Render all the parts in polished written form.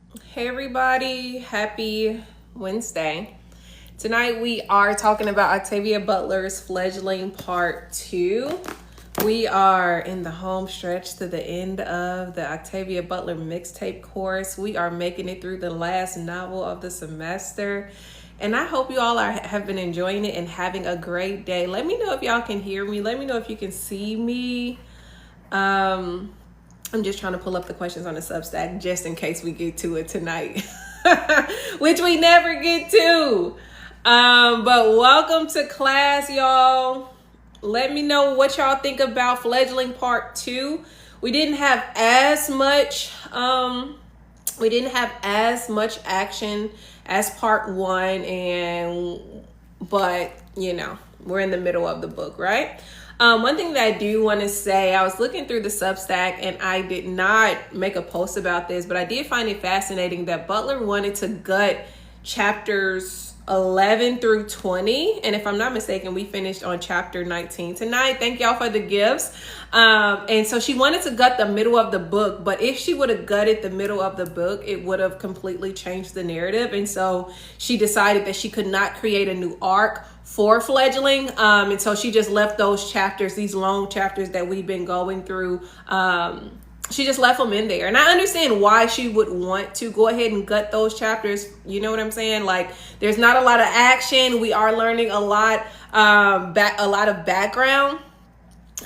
Hey everybody, happy Wednesday. Tonight we are talking about Octavia Butler's Fledgling Part 2. We are in the home stretch to the end of the Octavia Butler mixtape course. We are making it through the last novel of the semester. And I hope you all have been enjoying it and having a great day. Let me know if y'all can hear me. Let me know if you can see me. I'm just trying to pull up the questions on the Substack just in case we get to it tonight, which we never get to. But welcome to class, y'all. Let me know what y'all think about Fledgling Part 2. We didn't have as much action as Part 1, but we're in the middle of the book, right? One thing that I do want to say, I was looking through the Substack and I did not make a post about this, but I did find it fascinating that Butler wanted to gut chapters 11 through 20. And if I'm not mistaken, we finished on chapter 19 tonight. Thank y'all for the gifts. And so she wanted to gut the middle of the book, but if she would have gutted the middle of the book, it would have completely changed the narrative. And so she decided that she could not create a new arc for Fledgling. And so she just left those chapters, these long chapters that we've been going through. She just left them in there. And I understand why she would want to go ahead and gut those chapters. You know what I'm saying? Like, there's not a lot of action. We are learning a lot of background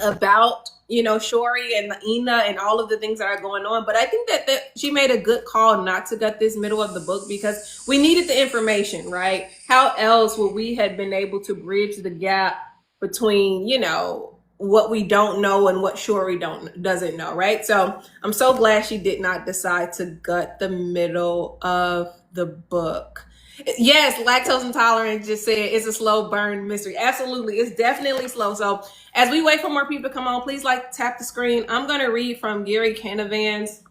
about Shori and Ina and all of the things that are going on. But I think that she made a good call not to gut this middle of the book because we needed the information, right? How else would we have been able to bridge the gap between what we don't know and what Shori doesn't know, right? So I'm so glad she did not decide to gut the middle of the book. Yes, lactose intolerant just said it's a slow burn mystery. Absolutely, it's definitely slow. So as we wait for more people to come on, please tap the screen. I'm gonna read from Gary Canavan's,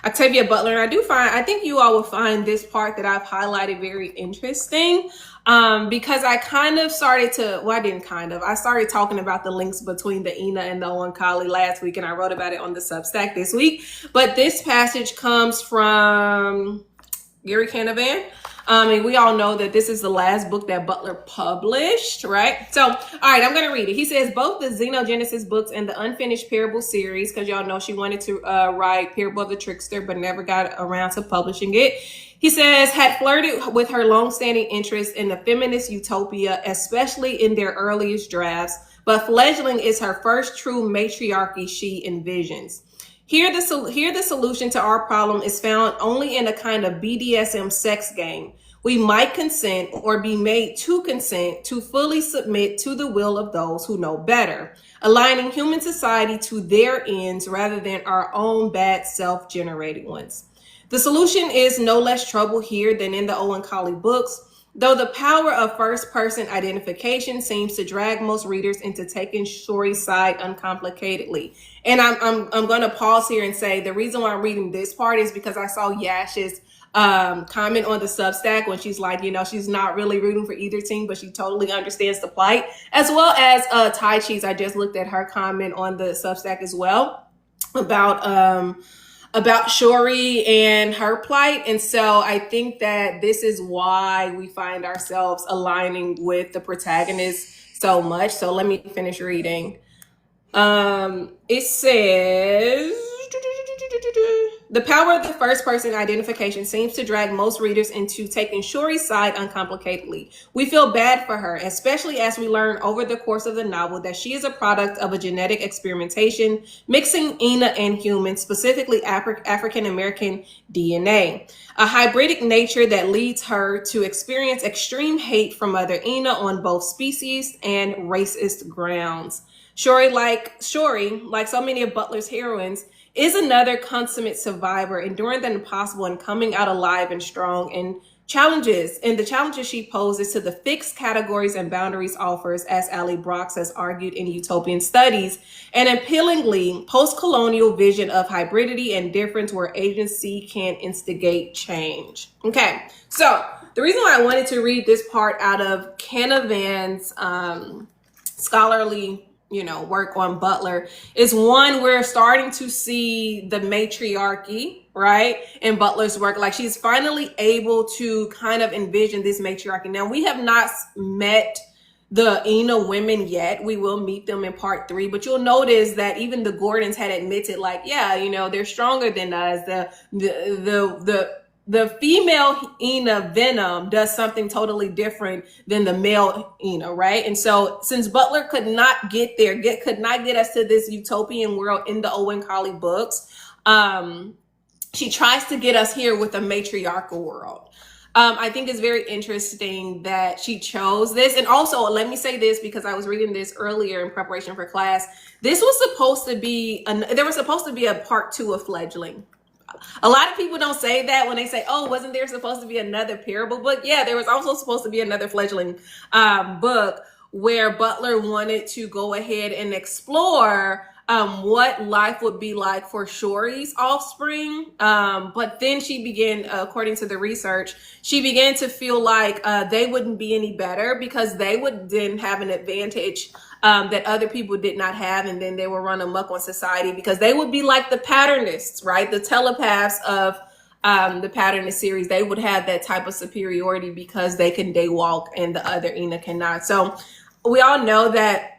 Octavia Butler. And I think you all will find this part that I've highlighted very interesting. Because I started talking about the links between the Ina and the Oankali last week, and I wrote about it on the Substack this week. But this passage comes from Gary Canavan. And we all know that this is the last book that Butler published, right? So, all right, I'm going to read it. He says, both the Xenogenesis books and the Unfinished Parable series, because y'all know she wanted to write Parable of the Trickster, but never got around to publishing it. He says, had flirted with her longstanding interest in the feminist utopia, especially in their earliest drafts, but Fledgling is her first true matriarchy she envisions. Here, the solution to our problem is found only in a kind of BDSM sex game. We might consent or be made to consent to fully submit to the will of those who know better, aligning human society to their ends rather than our own bad self-generated ones. The solution is no less trouble here than in the Oankali books, though the power of first-person identification seems to drag most readers into taking Shori's side uncomplicatedly. And I'm going to pause here and say the reason why I'm reading this part is because I saw Yash's comment on the Substack when she's like, she's not really rooting for either team, but she totally understands the plight. As well as Tai Chi's, I just looked at her comment on the Substack as well about Shori and her plight. And so I think that this is why we find ourselves aligning with the protagonist so much. So let me finish reading. It says, the power of the first person identification seems to drag most readers into taking Shori's side uncomplicatedly. We feel bad for her, especially as we learn over the course of the novel that she is a product of a genetic experimentation, mixing Ina and human, specifically African American DNA. A hybridic nature that leads her to experience extreme hate from Mother Ina on both species and racist grounds. Shori, like so many of Butler's heroines, is another consummate survivor, enduring the impossible and coming out alive and strong, and the challenges she poses to the fixed categories and boundaries offers, as Ali Brox has argued in Utopian Studies, an appealingly post-colonial vision of hybridity and difference where agency can instigate change. Okay, so the reason why I wanted to read this part out of Canavan's scholarly work on Butler is, one, we're starting to see the matriarchy, right, in Butler's work. Like, she's finally able to kind of envision this matriarchy. Now, we have not met the Ina women yet. We will meet them in part 3, but you'll notice that even the Gordons had admitted, like, yeah, they're stronger than us. The female Ina Venom does something totally different than the male Ina, right? And so, since Butler could not get there, could not get us to this utopian world in the Owen Colley books, she tries to get us here with a matriarchal world. I think it's very interesting that she chose this. And also, let me say this, because I was reading this earlier in preparation for class. This was supposed to be, there was supposed to be a part 2 of Fledgling. A lot of people don't say that when they say, oh, wasn't there supposed to be another parable book? Yeah, there was also supposed to be another Fledgling book where Butler wanted to go ahead and explore what life would be like for Shori's offspring. But then she began, according to the research, she began to feel like they wouldn't be any better because they would then have an advantage that other people did not have, and then they will run amok on society because they would be like the patternists, right? The telepaths of the Patternist series. They would have that type of superiority because they can daywalk and the other Ina cannot. So we all know that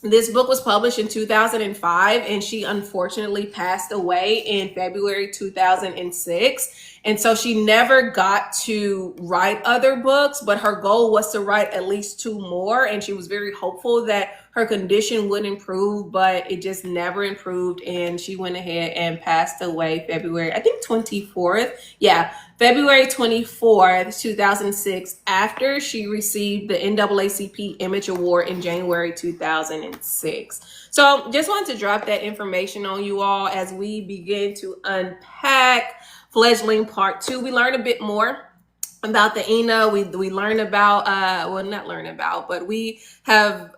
this book was published in 2005, and she unfortunately passed away in February 2006. And so she never got to write other books, but her goal was to write at least 2 more. And she was very hopeful that her condition would improve, but it just never improved. And she went ahead and passed away February, I think 24th. Yeah, February 24th, 2006, after she received the NAACP Image Award in January 2006. So just wanted to drop that information on you all as we begin to unpack Fledgling Part 2. We learn a bit more about the Ina. We learn about, well, not learn about, but we have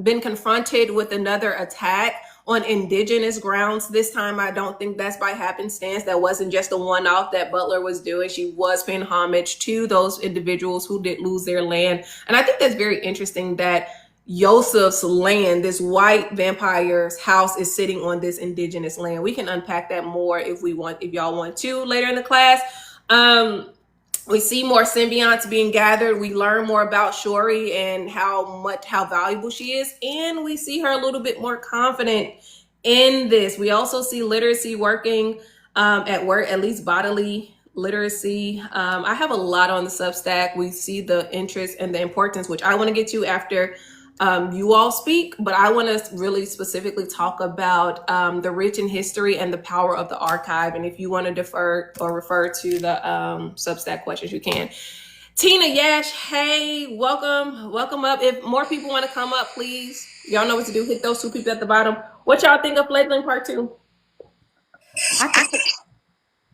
been confronted with another attack on indigenous grounds. This time, I don't think that's by happenstance. That wasn't just a one-off that Butler was doing. She was paying homage to those individuals who did lose their land. And I think that's very interesting that Yosef's land, this white vampire's house, is sitting on this indigenous land. We can unpack that more if y'all want to later in the class. We see more symbionts being gathered. We learn more about Shori and how valuable she is. And we see her a little bit more confident in this. We also see literacy working at work, at least bodily literacy. I have a lot on the Substack. We see the interest and the importance, which I want to get to after you all speak, but I want to really specifically talk about the rich in history and the power of the archive. And if you want to defer or refer to the Substack questions, you can. Tina Yash, hey, welcome up. If more people want to come up, please, y'all know what to do. Hit those 2 people at the bottom. What y'all think of Fledgling Part 2?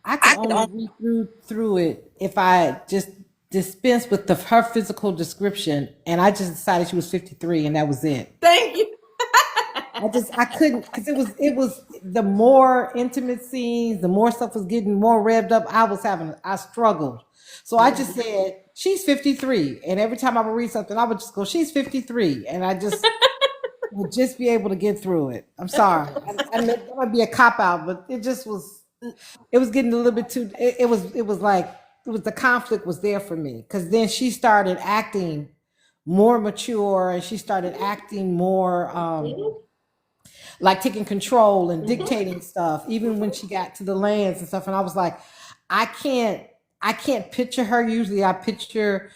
I could only read through it if I just dispensed with her physical description, and I just decided she was 53, and that was it. Thank you. I couldn't, because it was the more intimate scenes, the more stuff was getting more revved up. I struggled. So I just said, she's 53. And every time I would read something, I would just go, she's 53. And I just would just be able to get through it. I'm sorry. That might be a cop out, but it was getting a little bit too, it was like, the conflict was there for me, because then she started acting more mature, and she started acting more like taking control and dictating stuff, even when she got to the lands and stuff. And I was like, I can't picture her. Usually I picture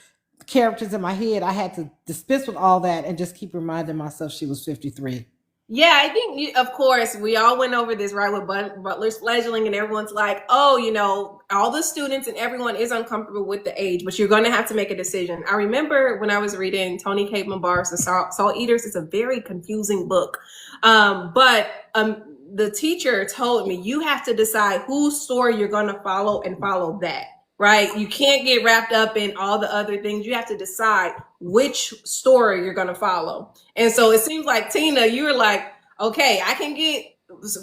characters in my head. I had to dispense with all that and just keep reminding myself she was 53. Yeah, I think, of course, we all went over this, right, with Butler's Fledgling, and everyone's like, oh, all the students and everyone is uncomfortable with the age, but you're going to have to make a decision. I remember when I was reading Toni Cade Barr's The Salt Eaters. It's a very confusing book. But the teacher told me, you have to decide whose story you're going to follow and follow that. Right? You can't get wrapped up in all the other things. You have to decide which story you're going to follow. And so it seems like, Tina, you were like, okay, I can get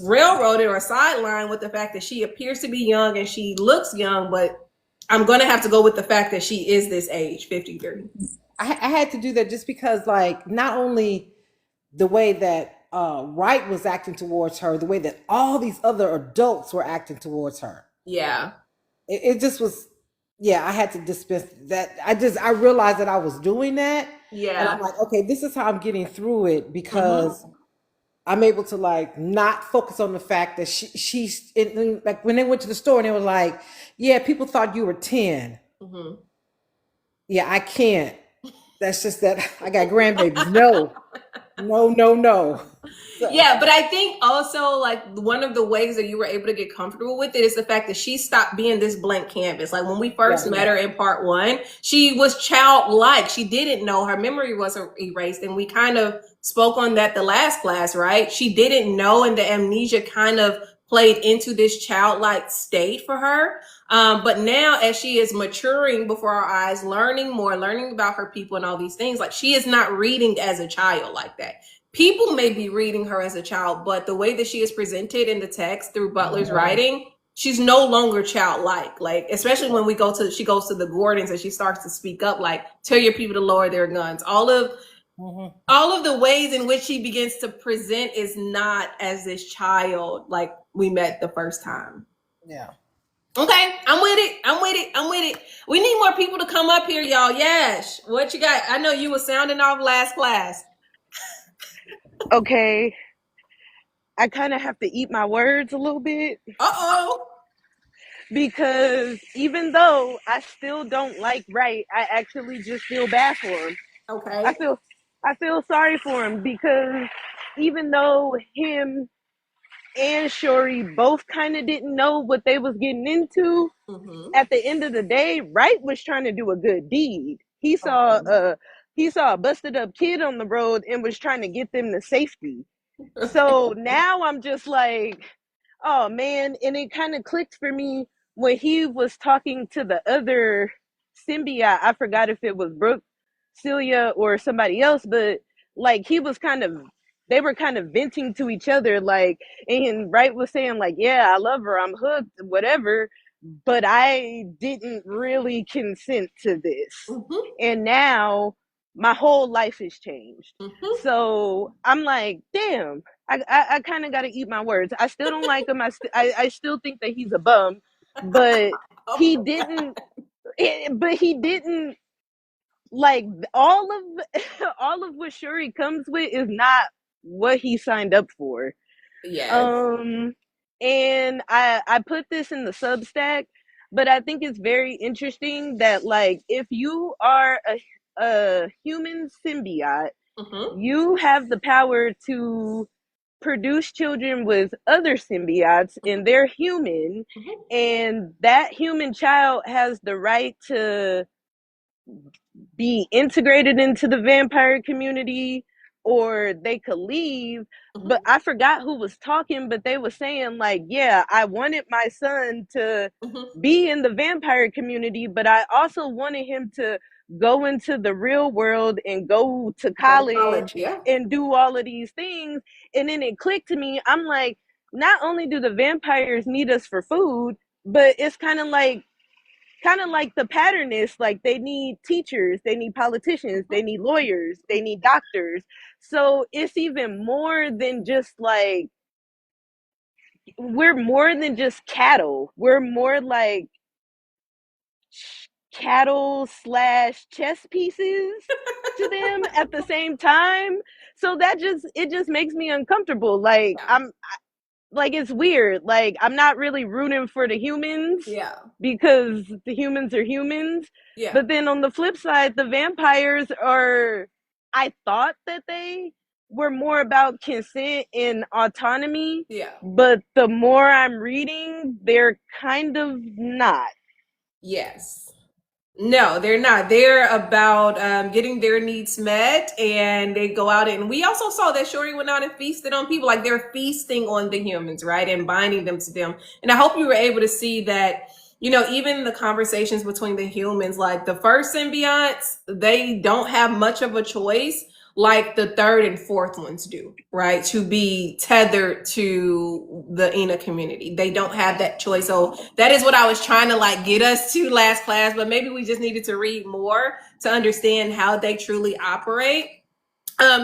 railroaded or sidelined with the fact that she appears to be young and she looks young, but I'm going to have to go with the fact that she is this age, 53. I had to do that just because, like, not only the way that Wright was acting towards her, the way that all these other adults were acting towards her. Yeah. It just was, yeah, I had to dismiss that. I realized that I was doing that. And I'm Yeah. like, okay, this is how I'm getting through it, Mm-hmm. because I'm able to like not focus on the fact that like when they went to the store and they were like, yeah, people thought you were 10. Mm-hmm. Yeah, I can't. That's just that I got grandbabies. No, no, no, no. So, Yeah, but I think also like one of the ways that you were able to get comfortable with it is the fact that she stopped being this blank canvas. Like when we first yeah, met her in part one, she was childlike. She didn't know, her memory wasn't erased, and we kind of spoke on that the last class, right? She didn't know, and the amnesia kind of played into this childlike state for her. But now, as she is maturing before our eyes, learning more, learning about her people and all these things, like she is not reading as a child like that. People may be reading her as a child, but the way that she is presented in the text through Butler's writing, she's no longer childlike. Like, especially when she goes to the Gordons and she starts to speak up, like, tell your people to lower their guns. mhm. All of the ways in which she begins to present is not as this child like we met the first time. Yeah. Okay, I'm with it. I'm with it. I'm with it. We need more people to come up here, y'all. Yash, what you got? I know you were sounding off last class. Okay, I kind of have to eat my words a little bit Uh-oh. because even though I still don't like Wright, I actually just feel bad for him. I Okay. feel I feel sorry for him because even though him and Shuri both kind of didn't know what they was getting into, Mm-hmm. at the end of the day, Wright was trying to do a good deed. Okay. He saw a busted up kid on the road and was trying to get them to safety. So now I'm just like, oh man. And it kind of clicked for me when he was talking to the other symbiote. I forgot if it was Brooke, Celia, or somebody else, but like they were kind of venting to each other, like, and Wright was saying, like, yeah, I love her, I'm hooked, whatever, but I didn't really consent to this. Mm-hmm. And now my whole life has changed. Mm-hmm. So I'm like, damn, I kind of got to eat my words. I still don't like him. I still think that he's a bum, but he Oh, didn't. But he didn't like all of all of what Shuri comes with is not what he signed up for. yes. Um, and I put this in the Substack, but I think it's very interesting that like if you are a human symbiote, Mm-hmm. you have the power to produce children with other symbiotes and they're human, Mm-hmm. and that human child has the right to be integrated into the vampire community, or they could leave. But Mm-hmm. I forgot who was talking, but they were saying like, yeah, I wanted my son to Mm-hmm. be in the vampire community, but I also wanted him to go into the real world and go to Go to college. college Yeah. and do all of these things. And then it clicked to me. I'm like, not only do the vampires need us for food, but it's kind of like the pattern is like they need teachers, they need politicians, they need lawyers, they need doctors. So it's even more than just like, we're more than just cattle, we're more like cattle slash chess pieces to them at the same time. So that just, it just makes me uncomfortable. Like Yeah. I'm like, it's weird. Like I'm not really rooting for the humans Yeah. because the humans are humans. Yeah. But then on the flip side, the vampires are, I thought that they were more about consent and autonomy, Yeah. but the more I'm reading, they're kind of not. Yes. No, they're not. They're about getting their needs met, and they go out. And we also saw that Shuri went out and feasted on people. Like they're feasting on the humans, right, and binding them to them. And I hope you were able to see that. Even the conversations between the humans, like the first symbionts, they don't have much of a choice like the third and fourth ones do, right? To be tethered to the Ena community. They don't have that choice. So that is what I was trying to like get us to last class, but maybe we just needed to read more to understand how they truly operate.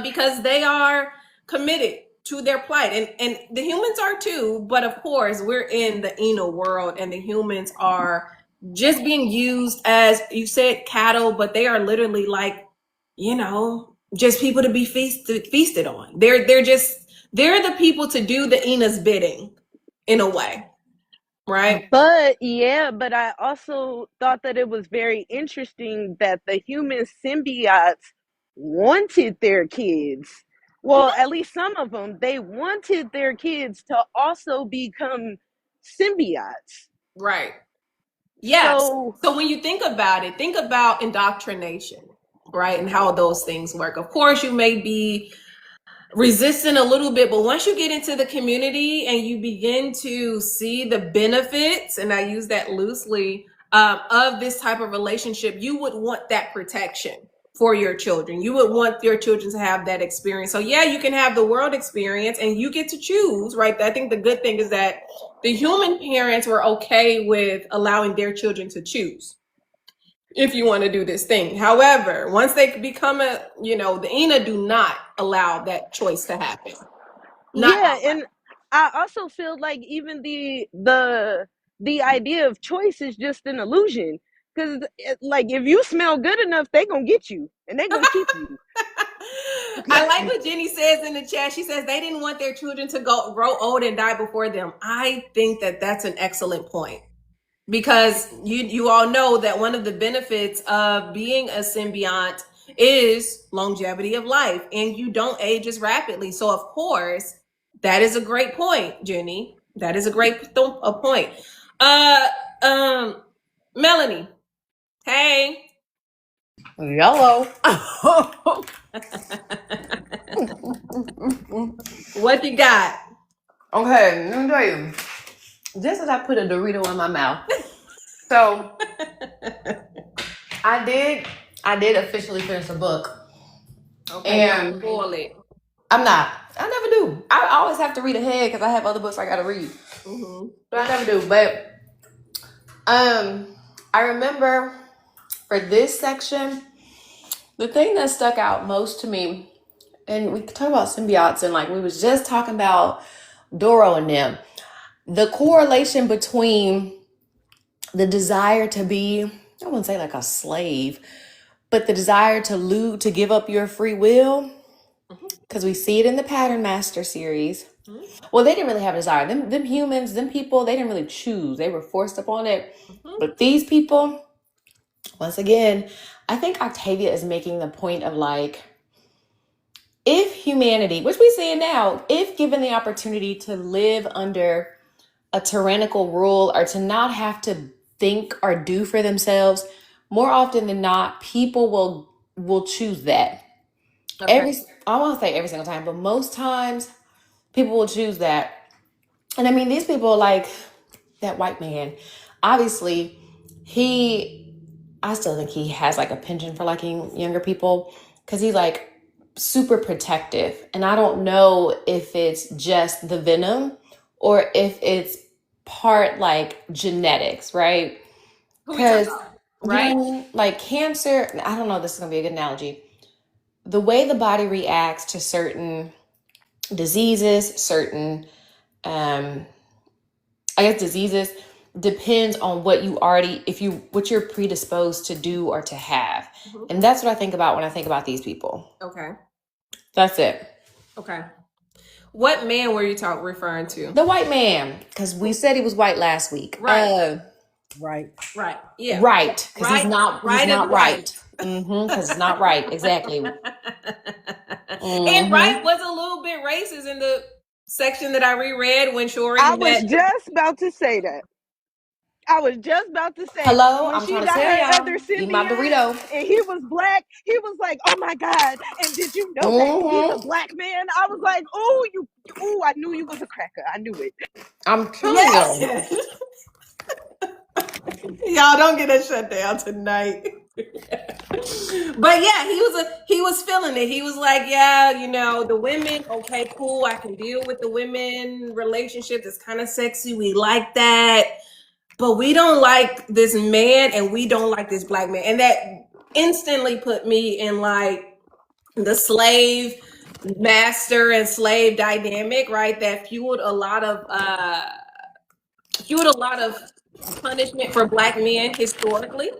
Because they are committed to their plight, and the humans are too. But of course, we're in the Eno world, and the humans are just being used as you said cattle, but they are literally like, just people to be feasted on. They're the people to do the Ena's bidding in a way, right? But yeah, but I also thought that it was very interesting that the human symbiotes wanted their kids. Well, at least some of them, they wanted their kids to also become symbiotes. Right. Yes. So, So when you think about it, think about indoctrination, right? And how those things work. Of course, you may be resistant a little bit, but once you get into the community and you begin to see the benefits, and I use that loosely, of this type of relationship, you would want that protection for your children. You would want your children to have that experience. So yeah, you can have the world experience and you get to choose, right? I think the good thing is that the human parents were okay with allowing their children to choose if you want to do this thing. However, once they become the ENA do not allow that choice to happen. Not yeah, outright. and I also feel like even the idea of choice is just an illusion, because like if you smell good enough, they gonna get you and they gonna keep you. I like what Jenny says in the chat. She says they didn't want their children to grow old and die before them. I think that that's an excellent point, because you all know that one of the benefits of being a symbiont is longevity of life, and you don't age as rapidly. So of course, that is a great point, Jenny. That is a great point. Melanie. Hey. Yellow. What you got? Okay, let me tell you. Just as I put a Dorito in my mouth. So I did officially finish the book. Okay, And don't spoil it. I'm not. I never do. I always have to read ahead because I have other books I gotta read. Mm-hmm. But I never do. But I remember for this section, the thing that stuck out most to me, and we talk about symbiotes, and like we was just talking about Doro and them, the correlation between the desire to be, I wouldn't say like a slave, but the desire to give up your free will, because we see it in the Pattern Master series. Mm-hmm. Well, they didn't really have a desire. Them humans, them people, they didn't really choose. They were forced upon it. Mm-hmm. But these people, once again, I think Octavia is making the point of like, if humanity, which we see it now, if given the opportunity to live under a tyrannical rule or to not have to think or do for themselves, more often than not, people will choose that. Okay. I won't say every single time, but most times people will choose that. And I mean, these people, like that white man, obviously I still think he has like a penchant for liking younger people, because he's like super protective. And I don't know if it's just the venom or if it's part like genetics, right? Because right? like cancer, I don't know, this is gonna be a good analogy. The way the body reacts to certain diseases, certain diseases, depends on what you're predisposed to do or to have. Mm-hmm. And that's what I think about when I think about these people. Okay. That's it. Okay. What man were you referring to? The white man, because we said he was white last week. Right. Right. Right. Yeah. Right. Because Right. he's not right. Because it's not right. Exactly. And right was a little bit racist in the section that I reread when Shori I was just about to say that. Hello, when I'm she trying to got tell her y'all, other eat my symbiote Dorito. and he was black, he was like, "Oh my God!" And did you know that he's a black man? I was like, "Oh, I knew you was a cracker. I knew it." I'm telling you. Y'all don't get us shut down tonight. But yeah, he was feeling it. He was like, yeah, the women, okay, cool. I can deal with the women relationship. It's kind of sexy. We like that. But we don't like this man, and we don't like this black man. And that instantly put me in like the slave master and slave dynamic, right? That fueled a lot of punishment for black men historically,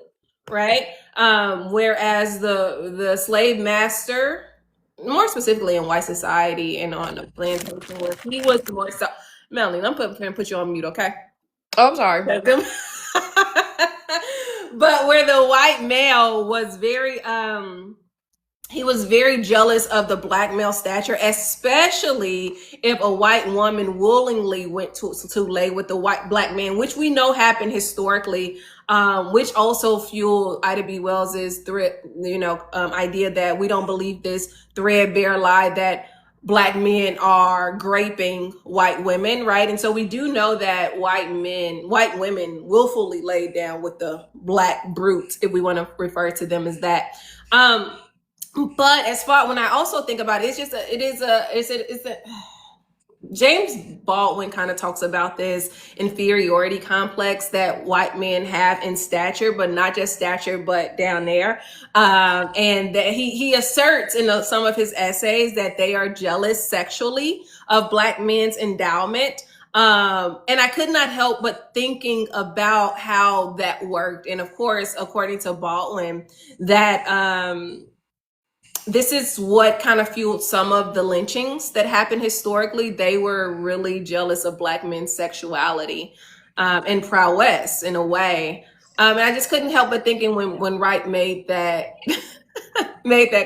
right? Whereas the slave master, more specifically in white society and on the plantation, where he was more so. Melanie, I'm put you on mute, okay? Oh, I'm sorry. But where the white male was very he was very jealous of the black male stature, especially if a white woman willingly went to lay with the black man, which we know happened historically, which also fueled Ida B. Wells's idea that we don't believe this threadbare lie that black men are graping white women, right? And so we do know that white women willfully laid down with the black brutes, if we want to refer to them as that. But as far when I also think about it, it's a James Baldwin kind of talks about this inferiority complex that white men have in stature, but not just stature, but down there. And that he asserts in some of his essays that they are jealous sexually of black men's endowment. And I could not help but thinking about how that worked. And of course, according to Baldwin, that this is what kind of fueled some of the lynchings that happened historically. They were really jealous of black men's sexuality and prowess in a way. And I just couldn't help but thinking when Wright made that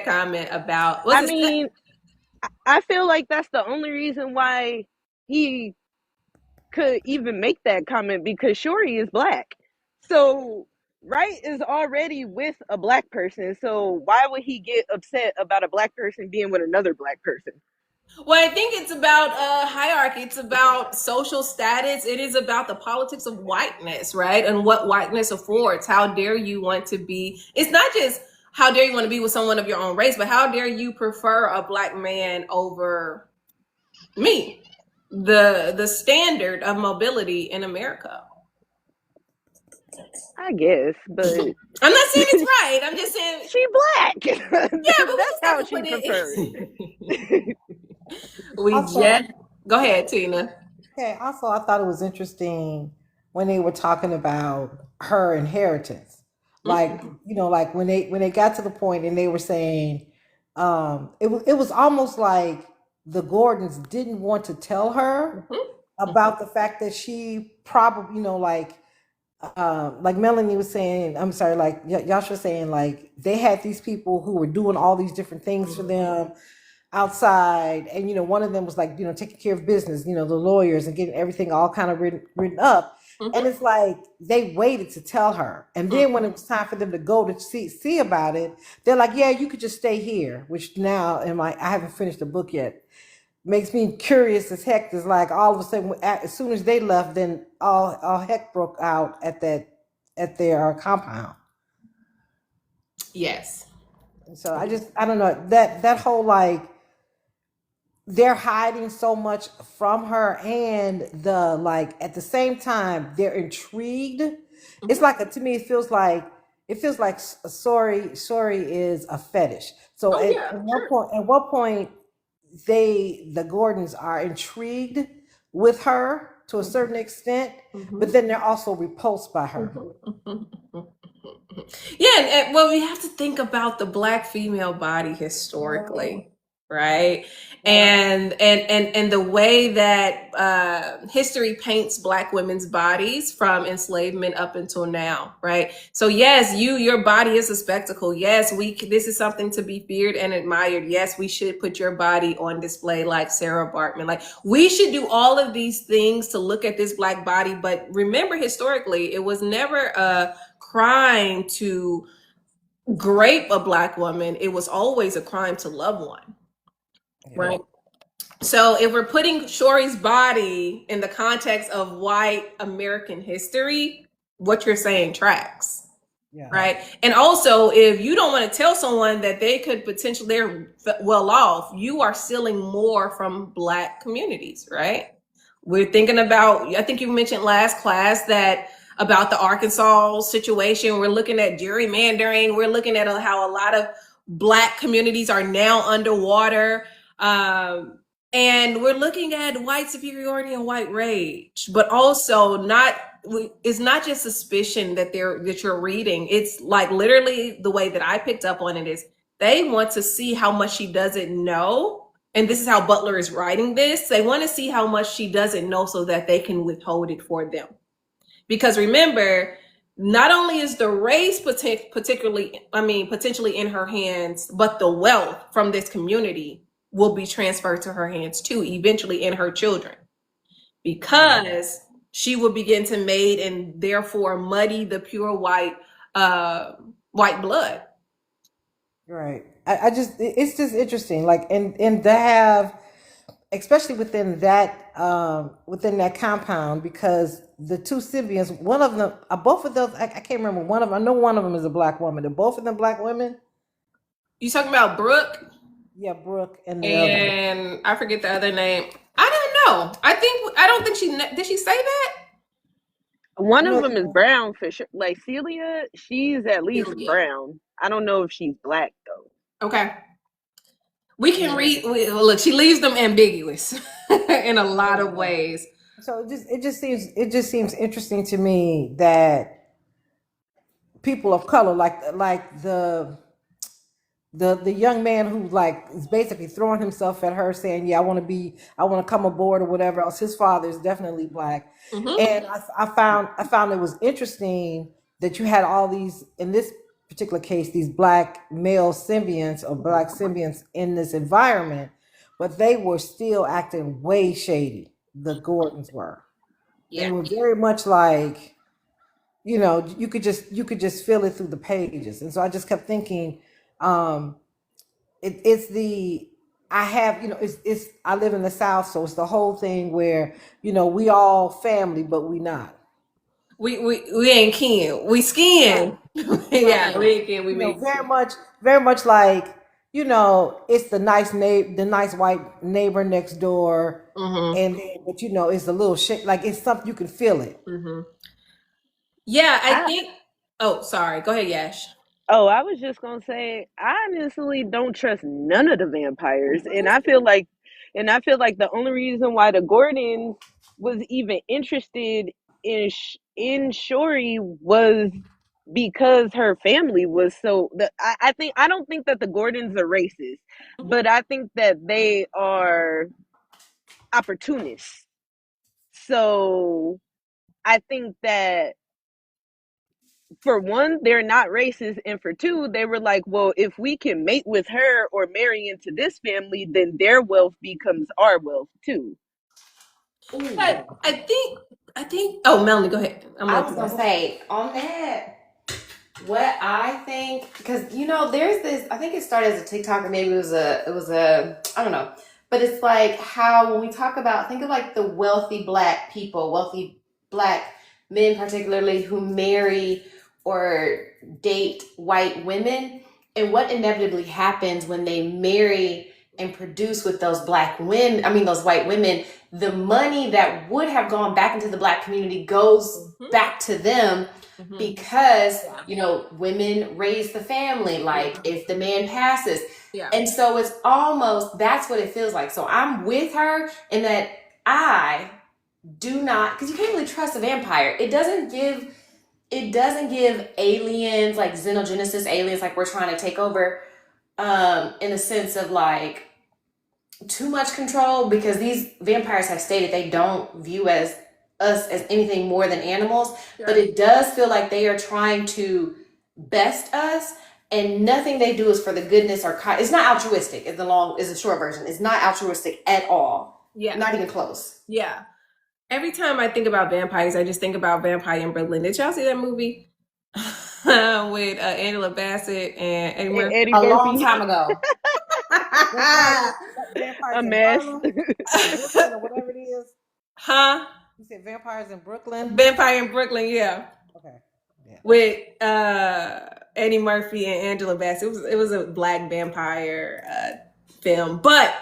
comment about. I feel like that's the only reason why he could even make that comment, because Shorty is black. So Wright is already with a black person. So why would he get upset about a black person being with another black person? Well, I think it's about hierarchy. It's about social status. It is about the politics of whiteness, right? And what whiteness affords. How dare you want to be? It's not just how dare you want to be with someone of your own race, but how dare you prefer a black man over me? The standard of mobility in America. I guess, but I'm not saying it's right. I'm just saying she black. Yeah, but that's how she prefers. Go ahead, Tina. Okay. Also, I thought it was interesting when they were talking about her inheritance. Like, like when they got to the point and they were saying, it was almost like the Gordons didn't want to tell her about the fact that she probably, like Melanie was saying, I'm sorry, like Yasha was saying, like they had these people who were doing all these different things for them outside, and one of them was like, taking care of business, the lawyers, and getting everything all kind of written up. And it's like they waited to tell her, and then when it was time for them to go to see about it, they're like, yeah, you could just stay here. Which now, I haven't finished the book yet, makes me curious as heck. It's like all of a sudden, as soon as they left, then all heck broke out at their compound. Yes. So I don't know, that whole, like, they're hiding so much from her, and at the same time they're intrigued. It's like to me it feels like sorry is a fetish. So at one point the Gordons are intrigued with her to a certain extent, but then they're also repulsed by her. Yeah, well, we have to think about the black female body historically, right? And the way that history paints black women's bodies from enslavement up until now, right? So yes, your body is a spectacle. Yes, this is something to be feared and admired. Yes, we should put your body on display like Sarah Bartman. Like, we should do all of these things to look at this black body. But remember, historically, it was never a crime to grape a black woman. It was always a crime to love one. Right. So if we're putting Shorty's body in the context of white American history, what you're saying tracks. Yeah. Right. And also, if you don't want to tell someone that they could potentially, they're well off, you are stealing more from black communities. Right. We're thinking about, I think you mentioned last class about the Arkansas situation. We're looking at gerrymandering. We're looking at how a lot of black communities are now underwater. And we're looking at white superiority and white rage, but also not. It's not just suspicion that you're reading. It's like literally the way that I picked up on it is they want to see how much she doesn't know. And this is how Butler is writing this. They want to see how much she doesn't know so that they can withhold it for them. Because remember, not only is the race potentially in her hands, but the wealth from this community will be transferred to her hands too, eventually in her children. Because she will begin to maid and therefore muddy the pure white blood. Right. It's just interesting. Like, and to have, especially within that compound, because the two symbionts, one of them, both of those, I can't remember one of them. I know one of them is a black woman. Are both of them black women? You talking about Brooke? Yeah, Brooke and the other. And I forget the other name. I don't know. I don't think did she say that? One of them is brown for sure. Like Celia, she's at least brown. I don't know if she's black though. Okay. We can read. Look, she leaves them ambiguous in a lot of ways. So it just seems interesting to me that people of color, like the young man who like is basically throwing himself at her, saying, "Yeah, I want to come aboard" or whatever else. His father is definitely black, and I found it was interesting that you had all these, in this particular case, these black male symbionts or black symbionts in this environment, but they were still acting way shady. The Gordons were. They were very much like, you could just feel it through the pages, and so I just kept thinking. It's I live in the South, so it's the whole thing where we all family, but we not. We ain't kin. We skin. Yeah, we ain't kin. We make very much like it's the nice white neighbor next door, and but it's a little shit. Like it's something you can feel it. Yeah, I think. Oh, sorry. Go ahead, Yash. Oh, I was just gonna say, I honestly don't trust none of the vampires, and I feel like the only reason why the Gordons was even interested in Shori was because her family was so. I don't think that the Gordons are racist, but I think that they are opportunists. So I think that, for one, they're not racist, and for two, they were like, well, if we can mate with her or marry into this family, then their wealth becomes our wealth too. But I think. Oh, Melanie, go ahead. I was gonna say on that, what I think, because there's this. I think it started as a TikTok, or maybe it was a I don't know, but it's like how when we talk about, think of like the wealthy black people, wealthy black men particularly, who marry or date white women, and what inevitably happens when they marry and produce with those black women, those white women, the money that would have gone back into the black community goes back to them, because women raise the family, like if the man passes. And so it's almost, that's what it feels like. So I'm with her in that I do not, because you can't really trust a vampire. It doesn't give aliens, like xenogenesis aliens, like we're trying to take over, in the sense of like too much control, because these vampires have stated they don't view us as anything more than animals. But it does feel like they are trying to best us, and nothing they do is for the goodness or it's not altruistic. Is the short version. It's not altruistic at all. Yeah, not even close. Yeah. Every time I think about vampires, I just think about Vampire in Brooklyn. Did y'all see that movie with Angela Bassett and Eddie Murphy? A long time ago. A mess. Brooklyn or whatever it is. Huh? You said Vampires in Brooklyn? Vampire in Brooklyn, yeah. Okay. Yeah. With Eddie Murphy and Angela Bassett. It was a black vampire film. But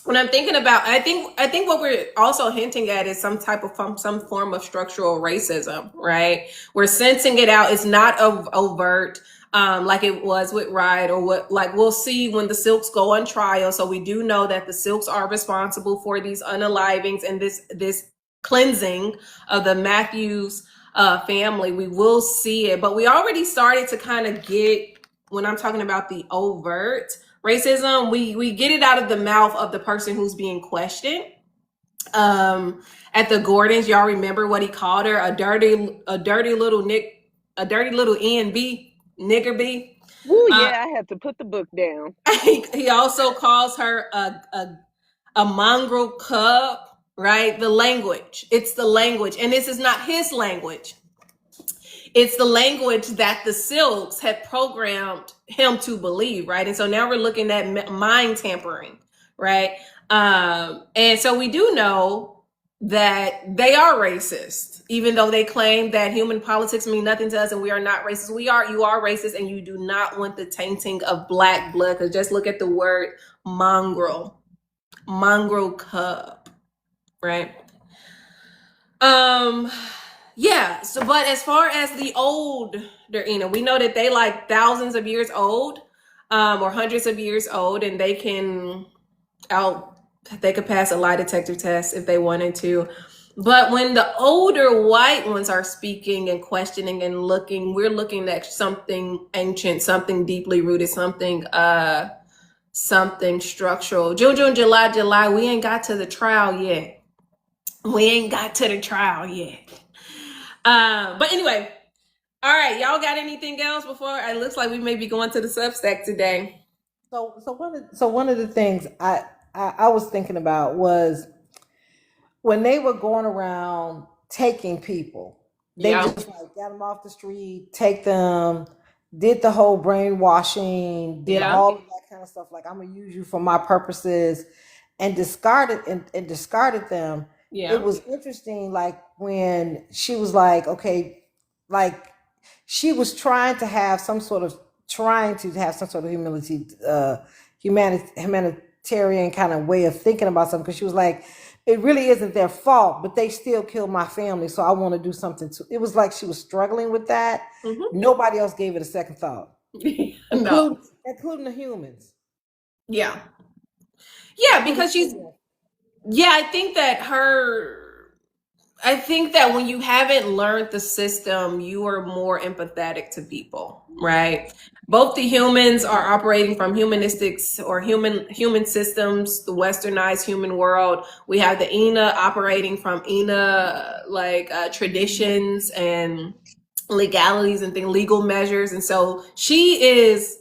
when I'm thinking about, I think what we're also hinting at is some form of structural racism, right? We're sensing it out. It's not overt. like it was with Riot, or what, like we'll see when the Silks go on trial. So we do know that the Silks are responsible for these unalivings and this cleansing of the Matthews family. We will see it, but we already started to kind of get, when I'm talking about the overt racism, we get it out of the mouth of the person who's being questioned. At the Gordons, y'all remember what he called her? A dirty little NB, nigger B. Woo, yeah, I had to put the book down. He also calls her a mongrel cub, right? The language. It's the language. And this is not his language. It's the language that the Silks had programmed him to believe, right? And so now we're looking at mind tampering, right? And so we do know that they are racist, even though they claim that human politics mean nothing to us and we are not racist. You are racist, and you do not want the tainting of Black blood, because just look at the word mongrel cub, right? Yeah, so but as far as the older, we know that they like thousands of years old, or hundreds of years old, and they could pass a lie detector test if they wanted to. But when the older white ones are speaking and questioning and looking, we're looking at something ancient, something deeply rooted, something structural. June, July, we ain't got to the trial yet. But anyway, all right, y'all got anything else before? It looks like we may be going to the Substack today. So one of the things I was thinking about was when they were going around taking people, they just like got them off the street, take them, did the whole brainwashing, did all of that kind of stuff. Like, I'm gonna use you for my purposes, and discarded them. Yeah. It was interesting, like when she was like, okay, like she was trying to have some sort of humanitarian kind of way of thinking about something, because she was like, it really isn't their fault, but they still killed my family, so I want to do something too. It was like she was struggling with that. Mm-hmm. Nobody else gave it a second thought, including the humans. Yeah, because I think that when you haven't learned the system, you are more empathetic to people, right? Both the humans are operating from humanistics or human systems, the westernized human world. We have the Ina operating from Ina traditions and legalities and legal measures. And so she is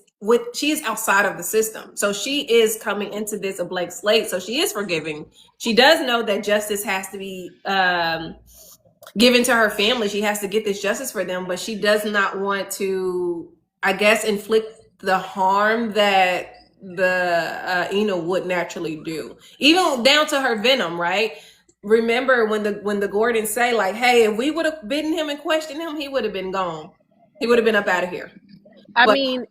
outside of the system. So she is coming into this a blank slate. So she is forgiving. She does know that justice has to be given to her family. She has to get this justice for them, but she does not want to, I guess, inflict the harm that the Ina would naturally do, even down to her venom, right? Remember when the Gordons say, like, hey, if we would have bitten him and questioned him, he would have been gone. He would have been up out of here. I mean,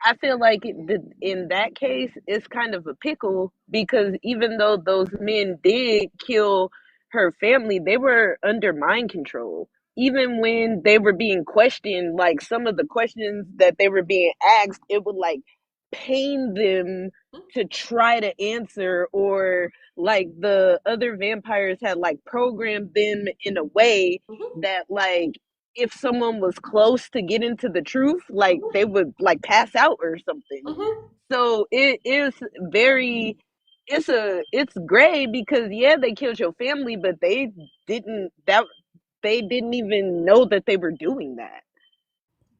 I feel like in that case, it's kind of a pickle, because even though those men did kill her family, they were under mind control. Even when they were being questioned, like some of the questions that they were being asked, it would like pain them to try to answer, or like the other vampires had like programmed them in a way that like if someone was close to getting to the truth, like they would like pass out or something. So it is very, it's gray, because they killed your family, but they didn't even know that they were doing that.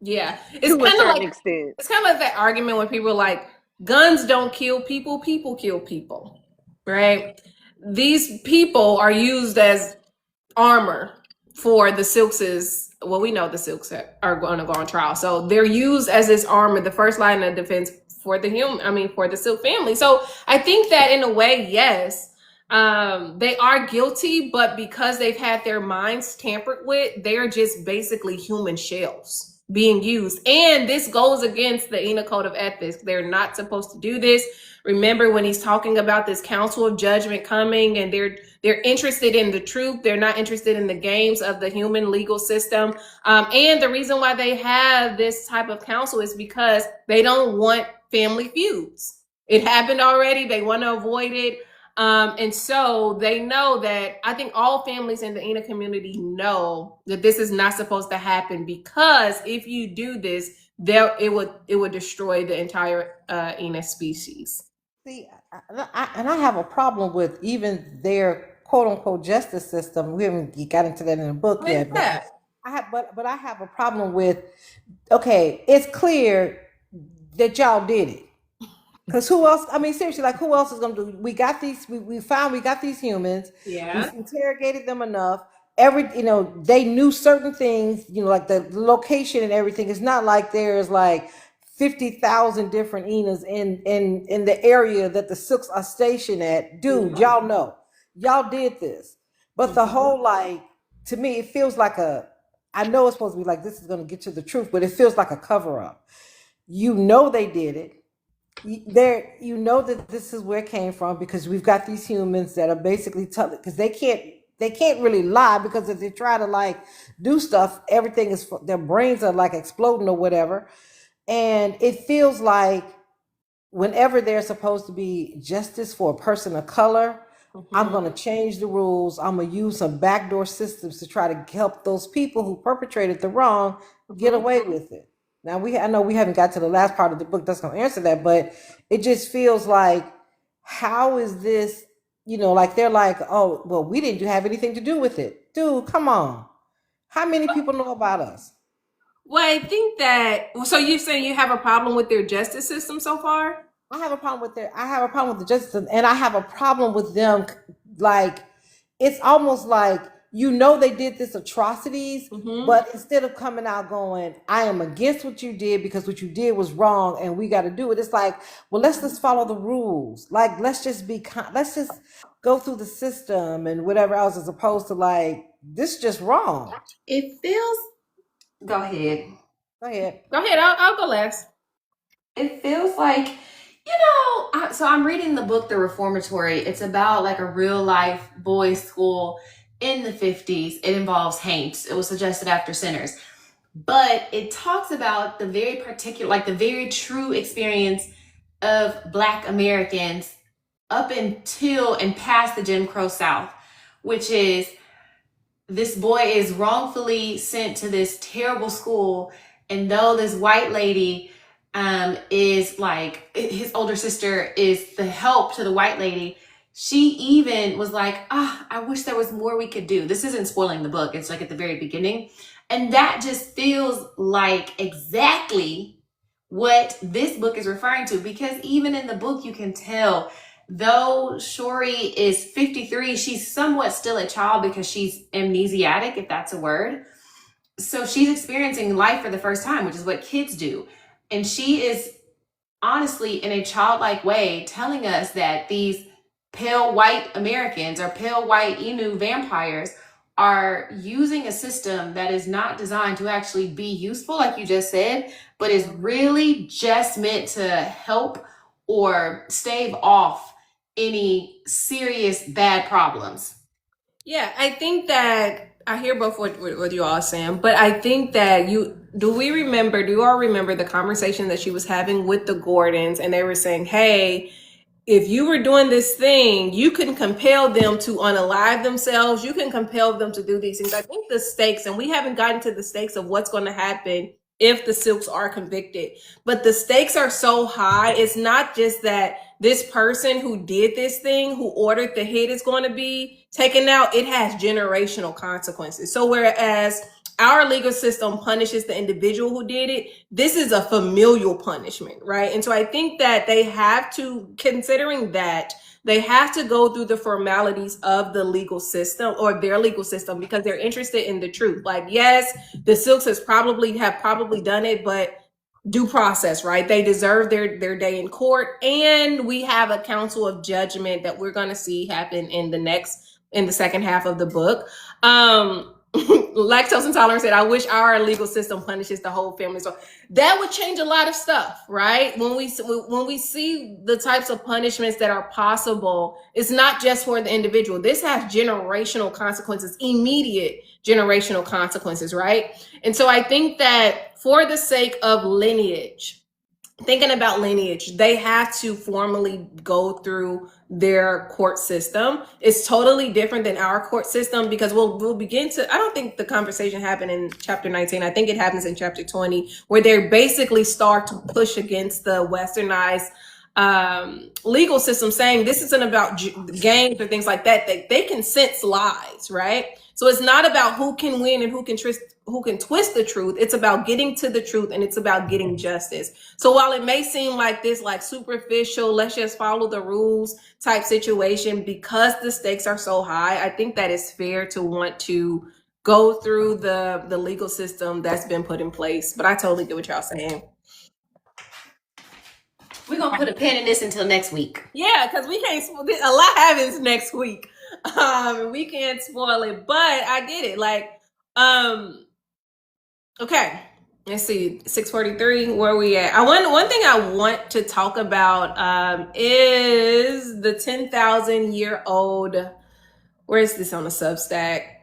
Yeah, it's to a certain extent. It's kind of like that argument when people are like, guns don't kill people, people kill people, right? These people are used as armor for the Silks. Well, we know the Silks are going to go on trial, so they're used as this armor, the first line of defense for the Silk family. So I think that in a way, yes, they are guilty, but because they've had their minds tampered with, they're just basically human shells. being used. And this goes against the Ena Code of Ethics. They're not supposed to do this. Remember when he's talking about this council of judgment coming, and they're interested in the truth. They're not interested in the games of the human legal system. And the reason why they have this type of council is because they don't want family feuds. It happened already. They want to avoid it. And so they know that, I think all families in the Ena community know that this is not supposed to happen, because if you do this, it would destroy the entire Ena species. See, I have a problem with even their quote unquote justice system. We haven't got into that in the book yet, but I have a problem with, okay, it's clear that y'all did it. Because who else? I mean, seriously, like who else is going to do? We got these. We got these humans. Yeah. We interrogated them enough. They knew certain things. Like the location and everything. It's not like there's like 50,000 different Enas in the area that the Silks are stationed at. Dude, y'all know, y'all did this. But the whole, like, to me, it feels like I know it's supposed to be like this is going to get to the truth, but it feels like a cover up. They did it. That this is where it came from, because we've got these humans that are basically because they can't really lie, because if they try to like do stuff, everything is, their brains are like exploding or whatever. And it feels like whenever there's supposed to be justice for a person of color, I'm going to change the rules. I'm going to use some backdoor systems to try to help those people who perpetrated the wrong get away with it. Now, I know we haven't got to the last part of the book that's going to answer that, but it just feels like, how is this, like they're like, oh, well, we didn't have anything to do with it. Dude, come on. How many people know about us? Well, I think that, so you're saying you have a problem with their justice system so far? I have a problem with the justice system, and I have a problem with them, like, it's almost like, they did this atrocities, but instead of coming out going, I am against what you did because what you did was wrong and we got to do it. It's like, well, let's just follow the rules. Like, let's just go through the system and whatever else, as opposed to like, this is just wrong. It feels, go ahead. I'll go last. It feels like, so I'm reading the book, The Reformatory. It's about like a real life boys' school in the 50s. It involves Haints. It was suggested after Sinners. But it talks about the very particular, like the very true experience of Black Americans up until and past the Jim Crow South, which is this boy is wrongfully sent to this terrible school. And though this white lady is like, his older sister is the help to the white lady, she even was like, I wish there was more we could do. This isn't spoiling the book. It's like at the very beginning. And that just feels like exactly what this book is referring to, because even in the book, you can tell, though Shori is 53, she's somewhat still a child because she's amnesiac, if that's a word. So she's experiencing life for the first time, which is what kids do. And she is honestly, in a childlike way, telling us that these pale white Americans or pale white Inu vampires are using a system that is not designed to actually be useful, like you just said, but is really just meant to help or stave off any serious bad problems. Yeah, I think that I hear both what you all are saying, but I think that do you all remember the conversation that she was having with the Gordons, and they were saying, hey, if you were doing this thing, you can compel them to unalive themselves. You can compel them to do these things. I think the stakes, and we haven't gotten to the stakes of what's going to happen if the Silks are convicted, but the stakes are so high. It's not just that this person who did this thing, who ordered the hit, is going to be taken out. It has generational consequences. So whereas our legal system punishes the individual who did it, this is a familial punishment, right? And so I think that they have to, considering that, they have to go through the formalities of the legal system or their legal system, because they're interested in the truth. Like, yes, the Silks have probably done it, but due process, right? They deserve their day in court. And we have a council of judgment that we're going to see happen in the second half of the book. Lactose intolerant said, I wish our legal system punishes the whole family. So that would change a lot of stuff, right? When we see the types of punishments that are possible, it's not just for the individual. This has generational consequences, immediate generational consequences, right? And so I think that for the sake of lineage, thinking about lineage, they have to formally go through their court system. It's totally different than our court system because we'll begin to, I don't think the conversation happened in chapter 19. I think it happens in chapter 20, where they basically start to push against the westernized legal system, saying this isn't about games or things like that. They can sense lies, right? So it's not about who can win and who can twist the truth. It's about getting to the truth, and it's about getting justice. So while it may seem like this like superficial, let's just follow the rules type situation, because the stakes are so high, I think that it's fair to want to go through the legal system that's been put in place. But I totally get what y'all saying. We're gonna put a pin in this until next week. Yeah, because we can't. A lot happens next week. We can't spoil it, but I get it. Like, okay, let's see, 6:43. Where are we at? One thing I want to talk about is the 10,000-year-old. Where is this on the Substack?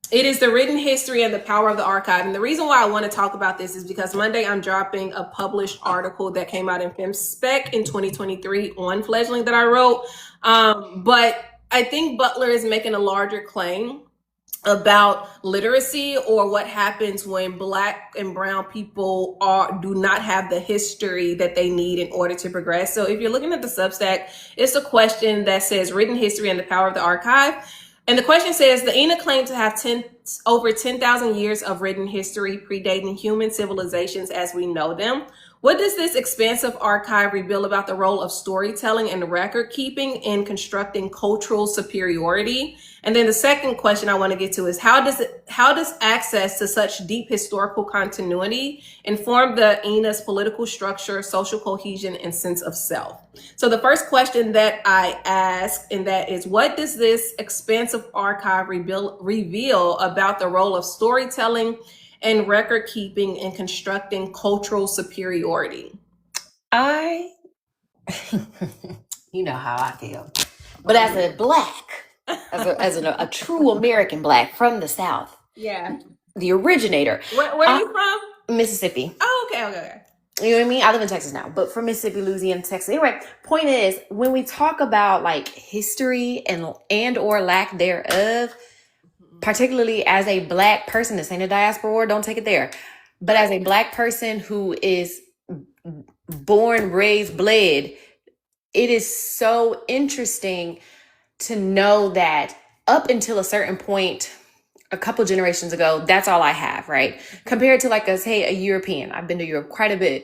It is the written history and the power of the archive. And the reason why I want to talk about this is because Monday I'm dropping a published article that came out in FemSpec in 2023 on Fledgling that I wrote. But I think Butler is making a larger claim about literacy, or what happens when Black and brown people do not have the history that they need in order to progress. So if you're looking at the Substack, it's a question that says written history and the power of the archive. And the question says, the Ena claimed to have over 10,000 years of written history predating human civilizations as we know them. What does this expansive archive reveal about the role of storytelling and record keeping in constructing cultural superiority? And then the second question I want to get to is, how does access to such deep historical continuity inform the Ena's political structure, social cohesion, and sense of self? So the first question that I ask, and that is, what does this expansive archive reveal about the role of storytelling and record keeping in constructing cultural superiority? You know how I feel. But as a Black, as a true American Black from the South, Yeah. the originator. Where are you from? Mississippi. Oh, okay. You know what I mean? I live in Texas now, but from Mississippi, Louisiana, Texas. Anyway, point is, when we talk about like history and or lack thereof, particularly as a Black person, this ain't a diaspora war, don't take it there. But as a Black person who is born, raised, bled, it is so interesting to know that up until a certain point, a couple generations ago, that's all I have, right? Compared to like a European. I've been to Europe quite a bit,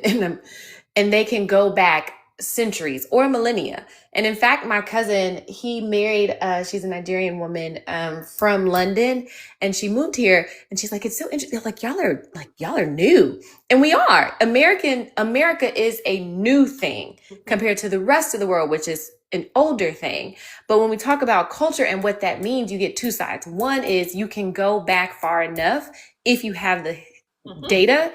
and they can go back centuries or millennia. And in fact, my cousin, he married, she's a Nigerian woman from London, and she moved here, and she's like, it's so interesting. Like, y'all are new. And we are. America is a new thing compared to the rest of the world, which is an older thing. But when we talk about culture and what that means, you get two sides. One is you can go back far enough if you have the data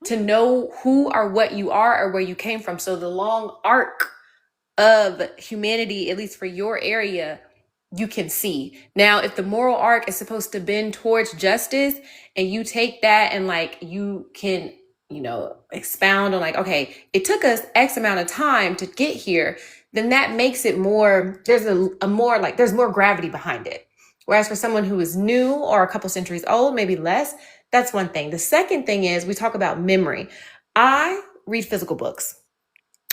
to know who or what you are or where you came from. So the long arc of humanity, at least for your area, you can see. Now, if the moral arc is supposed to bend towards justice, and you take that and like you can, expound on like, okay, it took us X amount of time to get here, then that makes it more, there's there's more gravity behind it. Whereas for someone who is new or a couple centuries old, maybe less, that's one thing. The second thing is we talk about memory. I read physical books.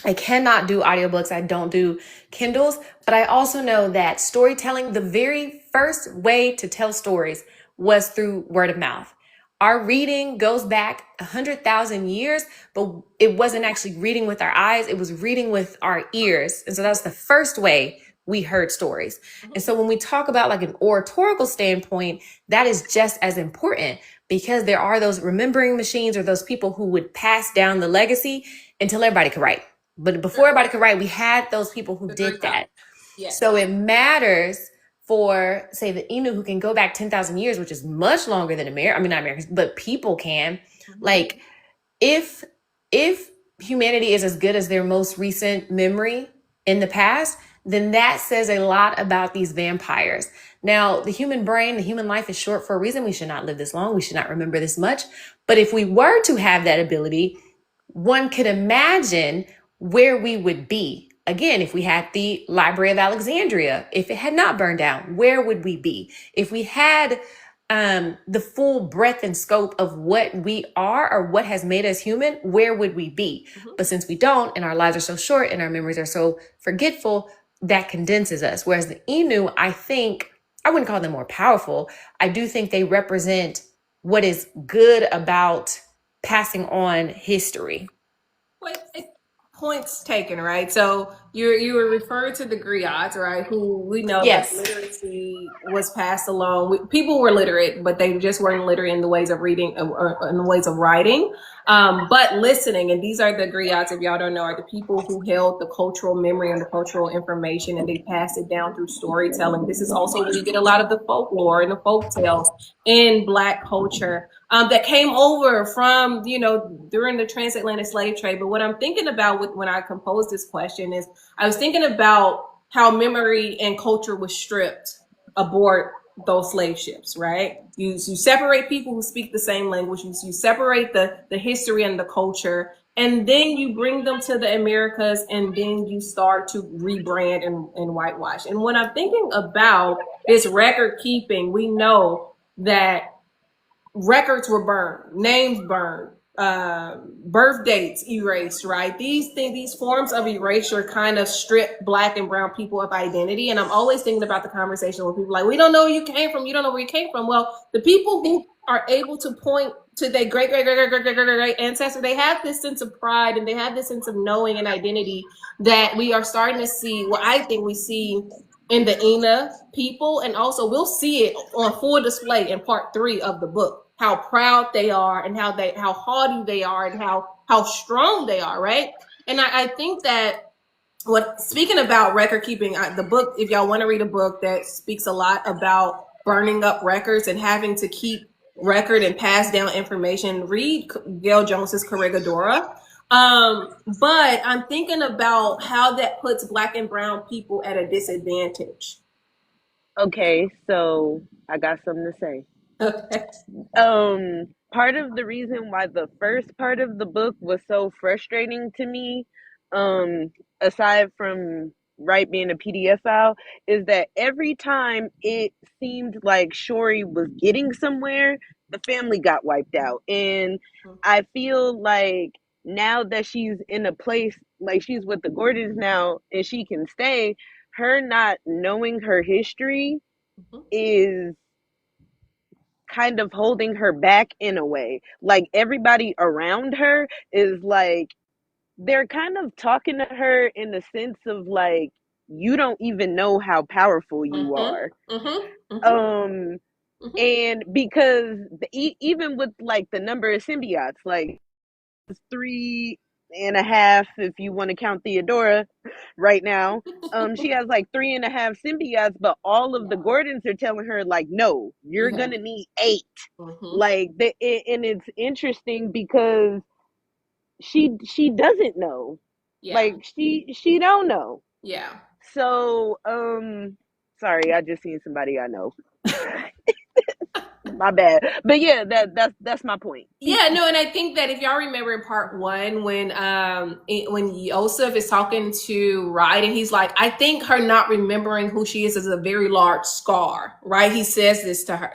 I cannot do audiobooks. I don't do Kindles, but I also know that storytelling, the very first way to tell stories was through word of mouth. Our reading goes back 100,000 years, but it wasn't actually reading with our eyes. It was reading with our ears. And so that's the first way we heard stories. And so when we talk about like an oratorical standpoint, that is just as important, because there are those remembering machines or those people who would pass down the legacy until everybody could write. But before everybody could write, we had those people who did that. Yes. So it matters for, say, the Innu, who can go back 10,000 years, which is much longer than not Americans, but people can. Like, if humanity is as good as their most recent memory in the past, then that says a lot about these vampires. Now, the human brain, the human life is short for a reason. We should not live this long. We should not remember this much. But if we were to have that ability, one could imagine where we would be. Again, if we had the Library of Alexandria, if it had not burned down, where would we be? If we had the full breadth and scope of what we are or what has made us human, where would we be? But since we don't, and our lives are so short and our memories are so forgetful, that condenses us. Whereas the Innu, I think, I wouldn't call them more powerful. I do think they represent what is good about passing on history. Wait, points taken, right? So you were referring to the griots, right? Who we know Yes. that literacy was passed along. People were literate, but they just weren't literate in the ways of reading or in the ways of writing. But listening, and these are the griots, if y'all don't know, are the people who held the cultural memory and the cultural information, and they passed it down through storytelling. This is also where you get a lot of the folklore and the folk tales in Black culture that came over from, during the transatlantic slave trade. But what I'm thinking about when I composed this question is I was thinking about how memory and culture was stripped aboard those slave ships, right? You separate people who speak the same language, you separate the history and the culture, and then you bring them to the Americas, and then you start to rebrand and whitewash. And when I'm thinking about this record keeping, we know that records were burned, names burned, birth dates erased, right? These forms of erasure kind of strip Black and brown people of identity. And I'm always thinking about the conversation where people are like, we don't know where you came from. You don't know where you came from. Well, the people who are able to point to their great ancestor, they have this sense of pride and they have this sense of knowing and identity that we are starting to see. Well, I think we see in the Ina people, and also we'll see it on full display in part 3 of the book, how proud they are and how haughty they are and how strong they are, right? And I think that speaking about record keeping, the book, if y'all want to read a book that speaks a lot about burning up records and having to keep record and pass down information, read Gail Jones's Corregidora. But I'm thinking about how that puts Black and brown people at a disadvantage. Okay, so I got something to say. Okay. Part of the reason why the first part of the book was so frustrating to me, aside from being a PDF file, is that every time it seemed like Shori was getting somewhere, the family got wiped out. And I feel like now that she's in a place, like she's with the Gordons now and she can stay, her not knowing her history is kind of holding her back in a way. Like everybody around her is like, they're kind of talking to her in the sense of like, you don't even know how powerful you are. And because even with like the number of symbiotes, like 3.5 if you want to count Theodora right now, she has like 3.5 symbiotes, but all of the Gordons are telling her like, no, you're gonna need 8. Like and it's interesting because she doesn't know. Like she don't know. So sorry, I just seen somebody I know. My bad. But yeah, that's my point. Yeah, no, and I think that if y'all remember in part 1, when Yosef is talking to Wright, and he's like, I think her not remembering who she is a very large scar, right? He says this to her,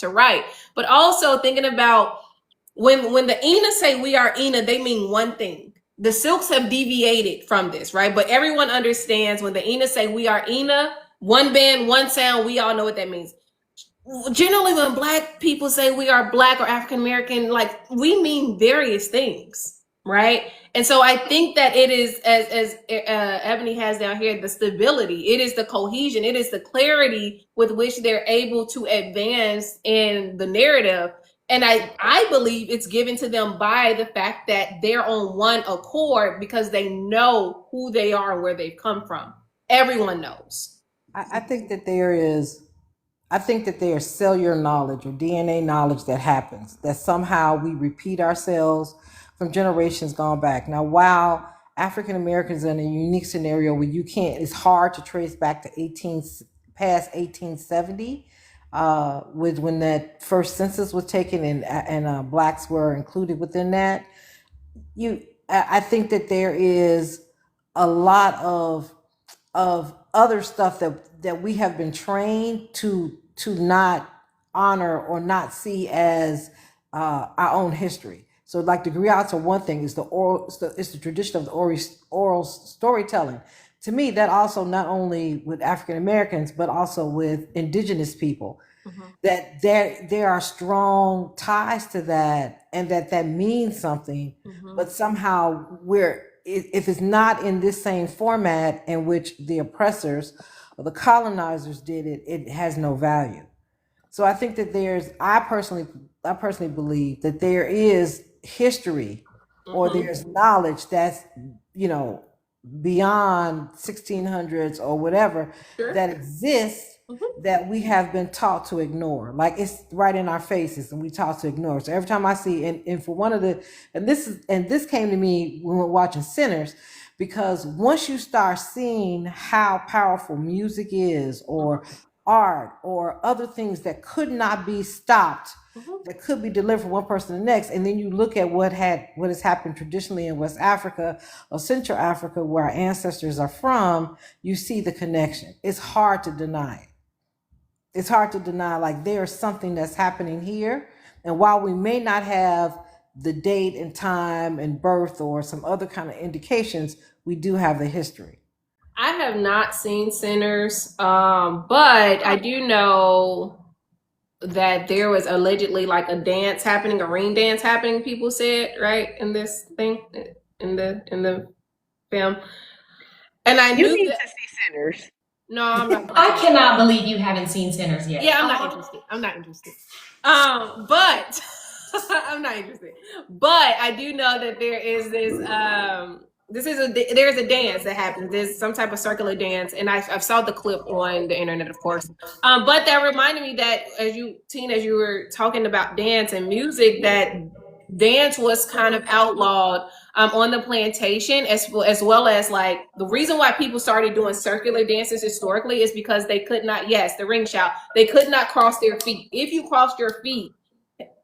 to Wright. But also thinking about when the Ina say we are Ina, they mean one thing. The Silks have deviated from this, right? But everyone understands when the Ina say we are Ina, one band, one sound, we all know what that means. Generally, when Black people say we are Black or African American, like we mean various things, right? And so I think that it is, as Ebony has down here, the stability, it is the cohesion, it is the clarity with which they're able to advance in the narrative. And I believe it's given to them by the fact that they're on one accord because they know who they are and where they've come from. Everyone knows. I think that there is. I think that there's cellular knowledge or DNA knowledge that happens, that somehow we repeat ourselves from generations gone back. Now, while African Americans are in a unique scenario where you can't, it's hard to trace back to past 1870, with when that first census was taken and blacks were included within that. I think that there is a lot of other stuff that we have been trained to not honor or not see as our own history. So, like the griots are one thing, is the oral, it's the tradition of the oral storytelling. To me, that also not only with African Americans but also with indigenous people, that there are strong ties to that, and that means something. But somehow if it's not in this same format in which the oppressors or the colonizers did it, it has no value. So I think that I personally believe that there is history or there's knowledge that's, beyond 1600s or whatever, that exists, that we have been taught to ignore. Like, it's right in our faces and we taught to ignore. So every time I see, and for one of the, and this came to me when we were watching Sinners, because once you start seeing how powerful music is, or art, or other things that could not be stopped, that could be delivered from one person to the next, and then you look at what has happened traditionally in West Africa or Central Africa, where our ancestors are from, you see the connection. It's hard to deny it. It's hard to deny, like, there's something that's happening here, and while we may not have the date and time and birth or some other kind of indications, we do have the history. I have not seen Sinners, but I do know that there was allegedly like a dance happening, a ring dance happening, people said, right, in this thing, in the film. And I You knew need that. to see Sinners. No, I'm not. I cannot believe you haven't seen Sinners yet. Yeah, I'm not interested. But I'm not interested. But I do know that there is this. There's a dance that happens. There's some type of circular dance, and I saw the clip on the internet, of course. But that reminded me that as you were talking about dance and music, that dance was kind of outlawed on the plantation, as well as, like, the reason why people started doing circular dances historically is because they could not, yes, the ring shout, they could not cross their feet. If you crossed your feet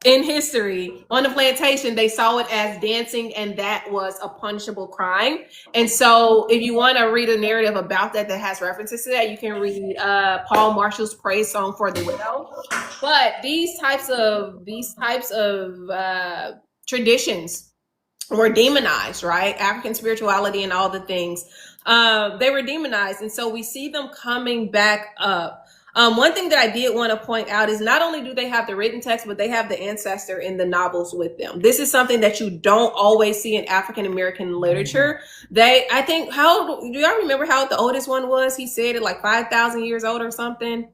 in history on the plantation, they saw it as dancing, and that was a punishable crime. And so if you want to read a narrative about that has references to that, you can read Paul Marshall's praise song for the widow. But these types of traditions were demonized, right? African spirituality and all the things, they were demonized, and so we see them coming back up. One thing that I did want to point out is not only do they have the written text, but they have the ancestor in the novels with them. This is something that you don't always see in African American literature. I think, do y'all remember how the oldest one was? He said it like 5,000 years old or something,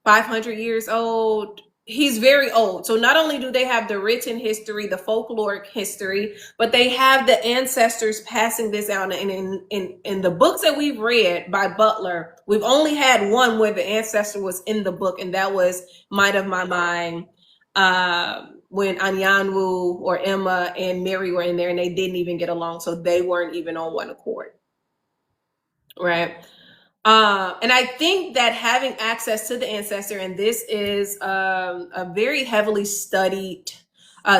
500 years old. He's very old. So not only do they have the written history, the folkloric history, but they have the ancestors passing this out. And in the books that we've read by Butler, we've only had one where the ancestor was in the book, and that was Might of My Mind, when Anyanwu or Emma and Mary were in there, and they didn't even get along, so they weren't even on one accord, right? And I think that having access to the ancestor, and this is a very heavily studied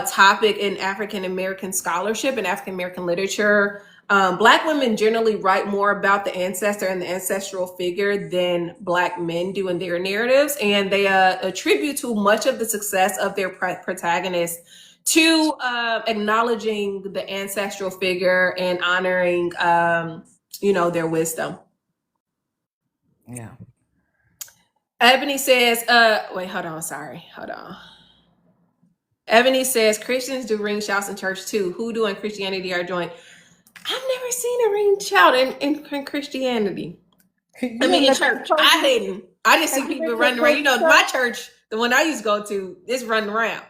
topic in African American scholarship and African American literature. Black women generally write more about the ancestor and the ancestral figure than Black men do in their narratives, and they attribute to much of the success of their protagonists to acknowledging the ancestral figure and honoring, their wisdom. Yeah. Ebony says, hold on. Ebony says, Christians do ring shouts in church too. Hoodoo and Christianity are joined. I've never seen a ring shout in Christianity. In church. I just see people running around. My church, the one I used to go to, is running around.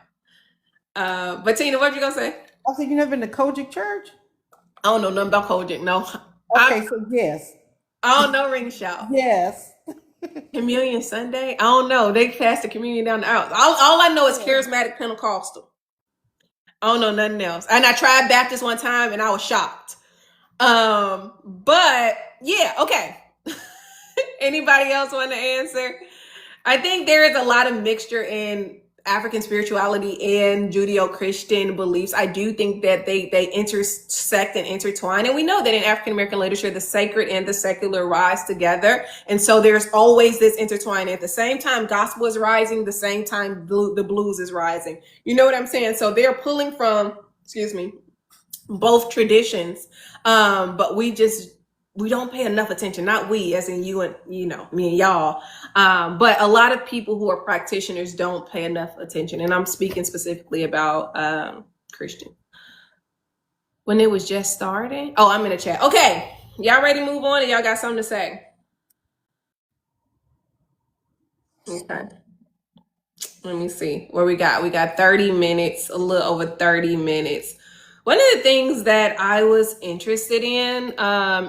But Tina, what you gonna say? I said, you never been to Kojic Church? I don't know nothing about Kojic, no. Okay, so yes. I don't know ring shout. Yes. Communion Sunday? I don't know. They passed the communion down the aisle. All I know is charismatic Pentecostal. I don't know nothing else. And I tried Baptist one time and I was shocked. But yeah, okay. Anybody else want to answer? I think there is a lot of mixture in African spirituality and Judeo-Christian beliefs. I do think that they intersect and intertwine. And we know that in African American literature, the sacred and the secular rise together. And so there's always this intertwining. At the same time, gospel is rising, the same time the blues is rising. You know what I'm saying? So they're pulling from, excuse me, both traditions. But we don't pay enough attention. Not we, as in you and me and y'all. But a lot of people who are practitioners don't pay enough attention. And I'm speaking specifically about Christian. When it was just starting. Oh, I'm in the chat. Okay. Y'all ready to move on? Or y'all got something to say? Okay. Let me see what we got. We got 30 minutes, a little over 30 minutes. One of the things that I was interested in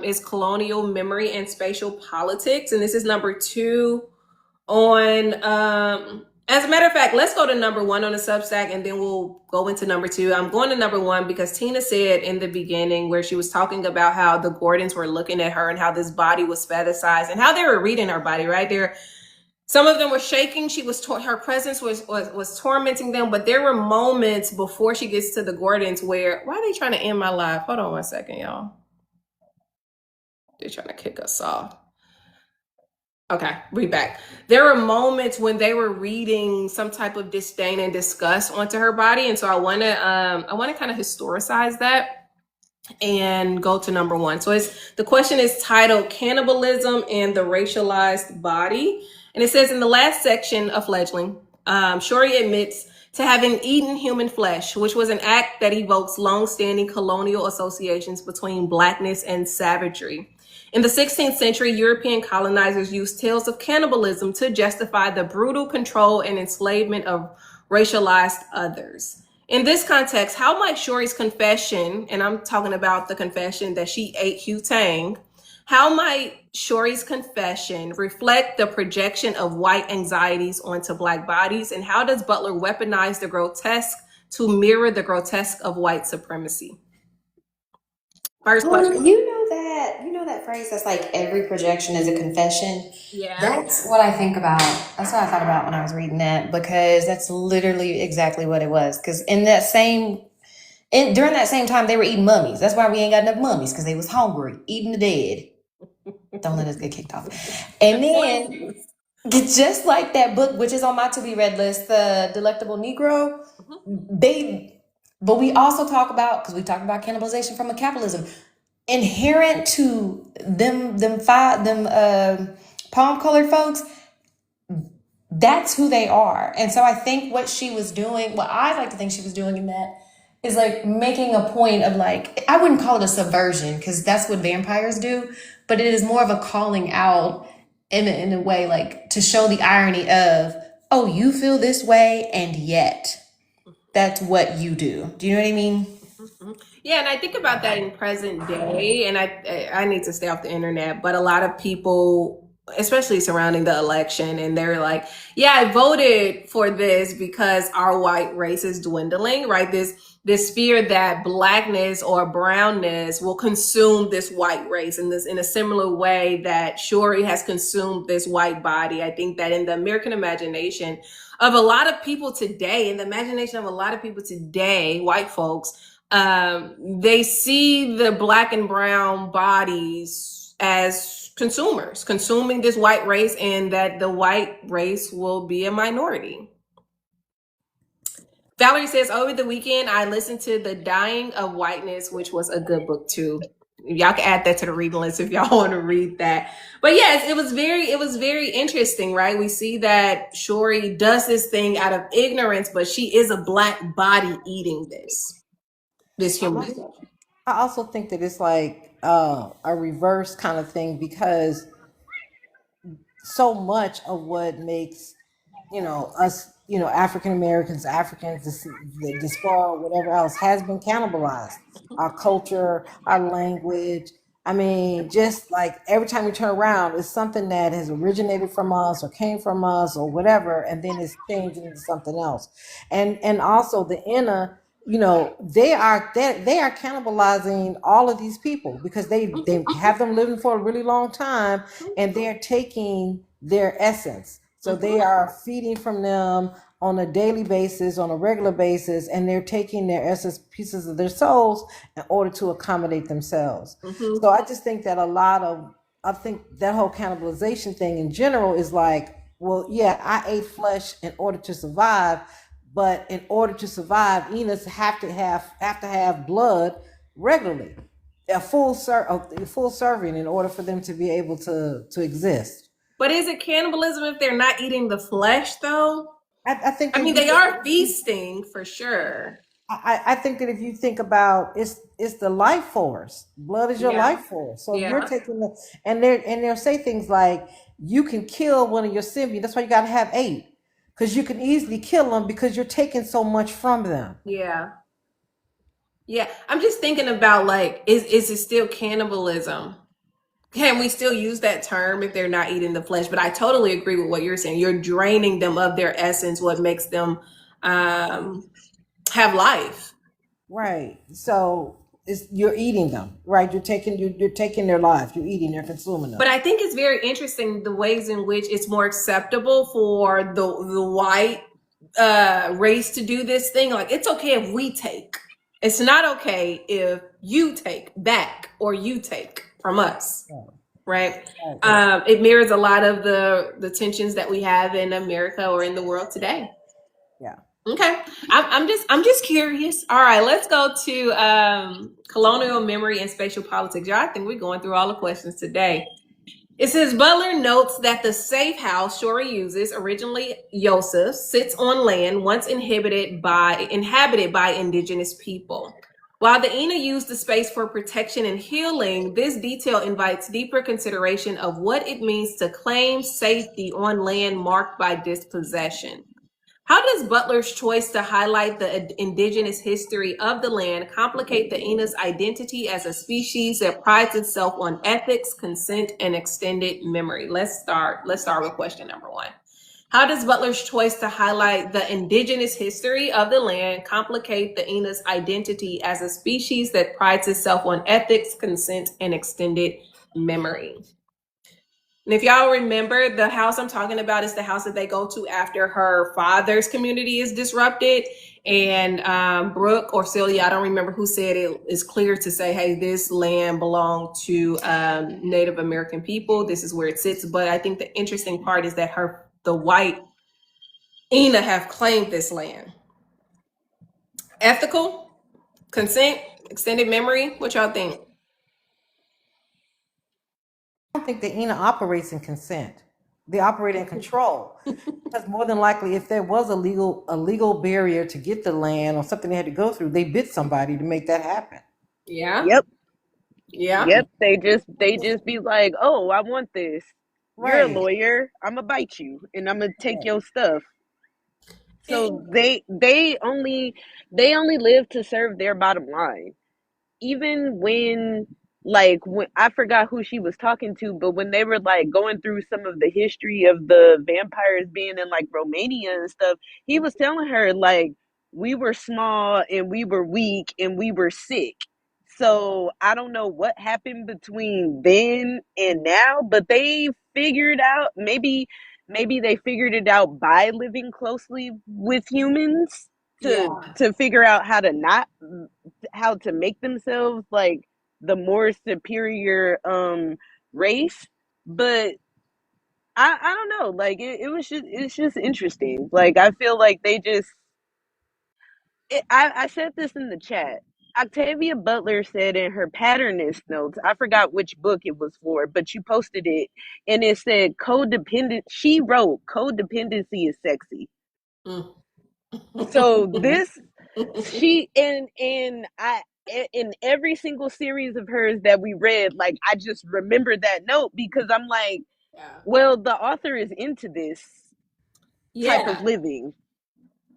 is colonial memory and spatial politics. And this is number 2 on, as a matter of fact, let's go to number 1 on the Substack and then we'll go into number 2. I'm going to number 1 because Tina said in the beginning where she was talking about how the Gordons were looking at her and how this body was fetishized and how they were reading her body, right? Some of them were shaking. Her presence was tormenting them. But there were moments before she gets to the Gordons where, why are they trying to end my live? Hold on one second, y'all. They're trying to kick us off. Okay, we back. There were moments when they were reading some type of disdain and disgust onto her body. And so I want to kind of historicize that and go to number 1. So the question is titled Cannibalism and the Racialized Body. And it says in the last section of Fledgling, Shorey admits to having eaten human flesh, which was an act that evokes long-standing colonial associations between Blackness and savagery. In the 16th century, European colonizers used tales of cannibalism to justify the brutal control and enslavement of racialized others. In this context, how might Shorey's confession, and I'm talking about the confession that she ate Hugh Tang, how might Shorey's confession reflect the projection of white anxieties onto Black bodies? And how does Butler weaponize the grotesque to mirror the grotesque of white supremacy? First question. You know that phrase that's like every projection is a confession? Yeah. That's what I think about. That's what I thought about when I was reading that, because that's literally exactly what it was. Because during that same time, they were eating mummies. That's why we ain't got enough mummies, because they was hungry, eating the dead. Don't let us get kicked off. And then, just like that book, which is on my to be read list, The Delectable Negro, but we also talk about, because we talk about cannibalization from a capitalism, inherent to them palm colored folks. That's who they are. And so I think what I like to think she was doing in that is like making a point of like, I wouldn't call it a subversion because that's what vampires do, but it is more of a calling out in a way, like to show the irony of, oh, you feel this way and yet that's what you do. Do you know what I mean? Yeah, and I think about that in present day, and I need to stay off the internet, but a lot of people, especially surrounding the election, and they're like, yeah, I voted for this because our white race is dwindling, right? This fear that Blackness or brownness will consume this white race in a similar way that Shorey has consumed this white body. I think that in the American imagination of a lot of people today, white folks, they see the Black and brown bodies as consumers, consuming this white race, and that the white race will be a minority. Valerie says, over the weekend, I listened to The Dying of Whiteness, which was a good book too. Y'all can add that to the reading list if y'all want to read that. But yes, it was very interesting, right? We see that Shorey does this thing out of ignorance, but she is a Black body eating this human. I also think that it's like a reverse kind of thing, because so much of what makes us, African Americans, Africans, the diaspora, whatever else, has been cannibalized. Our culture, our language, I mean, just like every time we turn around, it's something that has originated from us or came from us or whatever, and then it's changed into something else. And also the inner, they are cannibalizing all of these people because they have them living for a really long time, and they're taking their essence. So they are feeding from them on a daily basis, on a regular basis, and they're taking their essence, pieces of their souls, in order to accommodate themselves. So I just think that I think that whole cannibalization thing in general is like, well, yeah, I ate flesh in order to survive, but in order to survive, Enos have to have blood regularly, a full serving in order for them to be able to exist. But is it cannibalism if they're not eating the flesh, though? I think I if mean, you they are feasting for sure. I think that if you think about it's the life force. Blood is your Yeah. life force. So you're Yeah. taking and they'll say things like you can kill one of your symbiotes. That's why you gotta have eight. Because you can easily kill them because you're taking so much from them. Yeah. Yeah. I'm just thinking about like, is it still cannibalism? Can we still use that term if they're not eating the flesh? But I totally agree with what you're saying. You're draining them of their essence, what makes them um, have life. Right. So you're eating them, right? You're taking their life, you're eating, they're consuming them. But I think it's very interesting the ways in which it's more acceptable for the white race to do this thing. Like it's okay if we take. It's not okay if you take back or you take from us, Right, right? right, right. It mirrors a lot of the tensions that we have in America or in the world today. Yeah. Okay, I'm just curious. All right, let's go to colonial memory and spatial politics. Y'all, I think we're going through all the questions today. It says Butler notes that the safe house Shori uses, originally Yosef, sits on land once inhabited by indigenous people. While the Ina used the space for protection and healing, this detail invites deeper consideration of what it means to claim safety on land marked by dispossession. How does Butler's choice to highlight the indigenous history of the land complicate the Ina's identity as a species that prides itself on ethics, consent, and extended memory? Let's start with question number one. How does Butler's choice to highlight the indigenous history of the land complicate the Ina's identity as a species that prides itself on ethics, consent, and extended memory? And if y'all remember, the house I'm talking about is the house that they go to after her father's community is disrupted. And Brooke or Celia, I don't remember who said it, is clear to say, hey, this land belonged to Native American people. This is where it sits. But I think the interesting part is that the white Ina have claimed this land. Ethical, consent, extended memory. What y'all think? I don't think the Ina operates in consent. They operate in control. Because more than likely, if there was a legal barrier to get the land or something they had to go through, they bid somebody to make that happen. Yeah. Yep. Yeah. Yep. They just be like, oh, I want this. You're a Right. lawyer. I'm gonna bite you and I'm gonna take Right. your stuff. It- So they only live to serve their bottom line. Even when I forgot who she was talking to, but when they were like going through some of the history of the vampires being in like Romania and stuff, he was telling her like we were small and we were weak and we were sick. So I don't know what happened between then and now, but they figured out maybe they figured it out by living closely with humans to yeah. to figure out how to make themselves like the more superior race. But I don't know, like it's just interesting. Like I feel like I said this in the chat. Octavia Butler said in her patternist notes, I forgot which book it was for, but she posted it and it said codependent. She wrote codependency is sexy. Mm. So this she and I in every single series of hers that we read, like I just remember that note because I'm like, Yeah. well, the author is into this type Yeah. of living.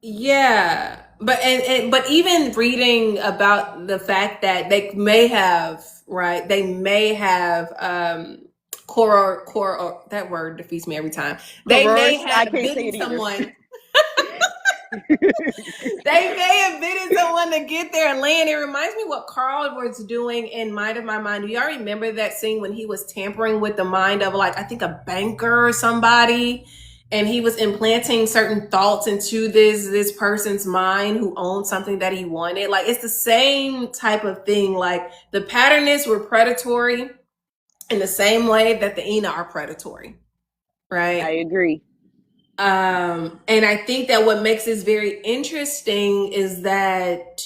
Yeah, but even reading about the fact that they may have, right, they may have core that word defeats me every time. They may Horrors. I have can't say bitten it either. someone. They may have bitten someone to get their land. It reminds me what Carl was doing in Mind of My Mind. Do y'all remember that scene when he was tampering with the mind of, like, I think a banker or somebody, and he was implanting certain thoughts into this person's mind who owned something that he wanted? Like, it's the same type of thing. Like, the patterners were predatory in the same way that the Ina are predatory, I right? agree. And I think that what makes this very interesting is that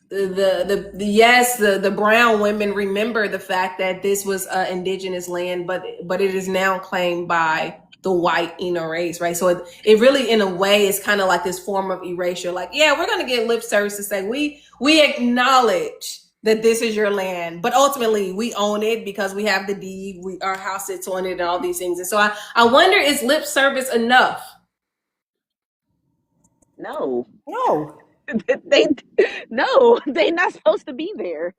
the yes, the brown women remember the fact that this was indigenous land, but it is now claimed by the white Ina race, right? So it really, in a way, is kind of like this form of erasure. Like, yeah, we're gonna get lip service to say we acknowledge that this is your land, but ultimately we own it because we have the deed, our house sits on it, and all these things. And so I wonder, is lip service enough? No. No. they no, they not supposed to be there.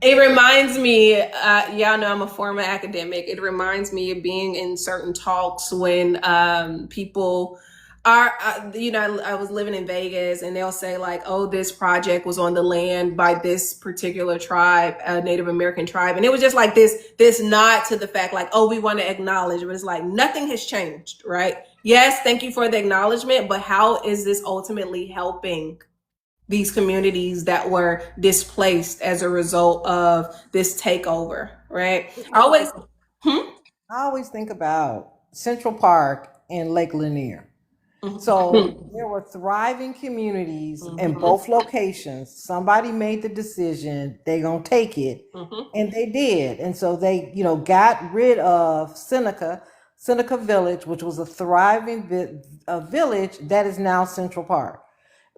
It reminds me, y'all know I'm a former academic. It reminds me of being in certain talks when people are, I was living in Vegas, and they'll say, like, oh, this project was on the land by this particular tribe, a Native American tribe. And it was just like this nod to the fact, like, oh, we want to acknowledge, but it's like nothing has changed, right? Yes, thank you for the acknowledgement, but how is this ultimately helping these communities that were displaced as a result of this takeover, right? I always, hmm? I always think about Central Park and Lake Lanier. So there were thriving communities in both locations. Somebody made the decision they gonna take it, and they did. And so they, got rid of Seneca Village, which was a thriving village that is now Central Park.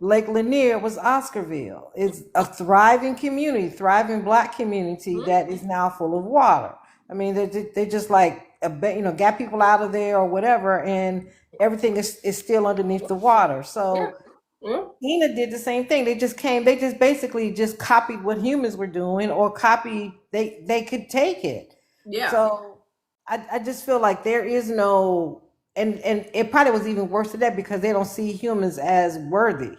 Lake Lanier was Oscarville. It's a thriving community, thriving Black community that is now full of water. I mean, they just like, got people out of there or whatever, and everything is still underneath the water. So Ina did the same thing. They just basically just copied what humans were doing, or copied, they could take it. Yeah. So I just feel like there is no, and it probably was even worse than that because they don't see humans as worthy.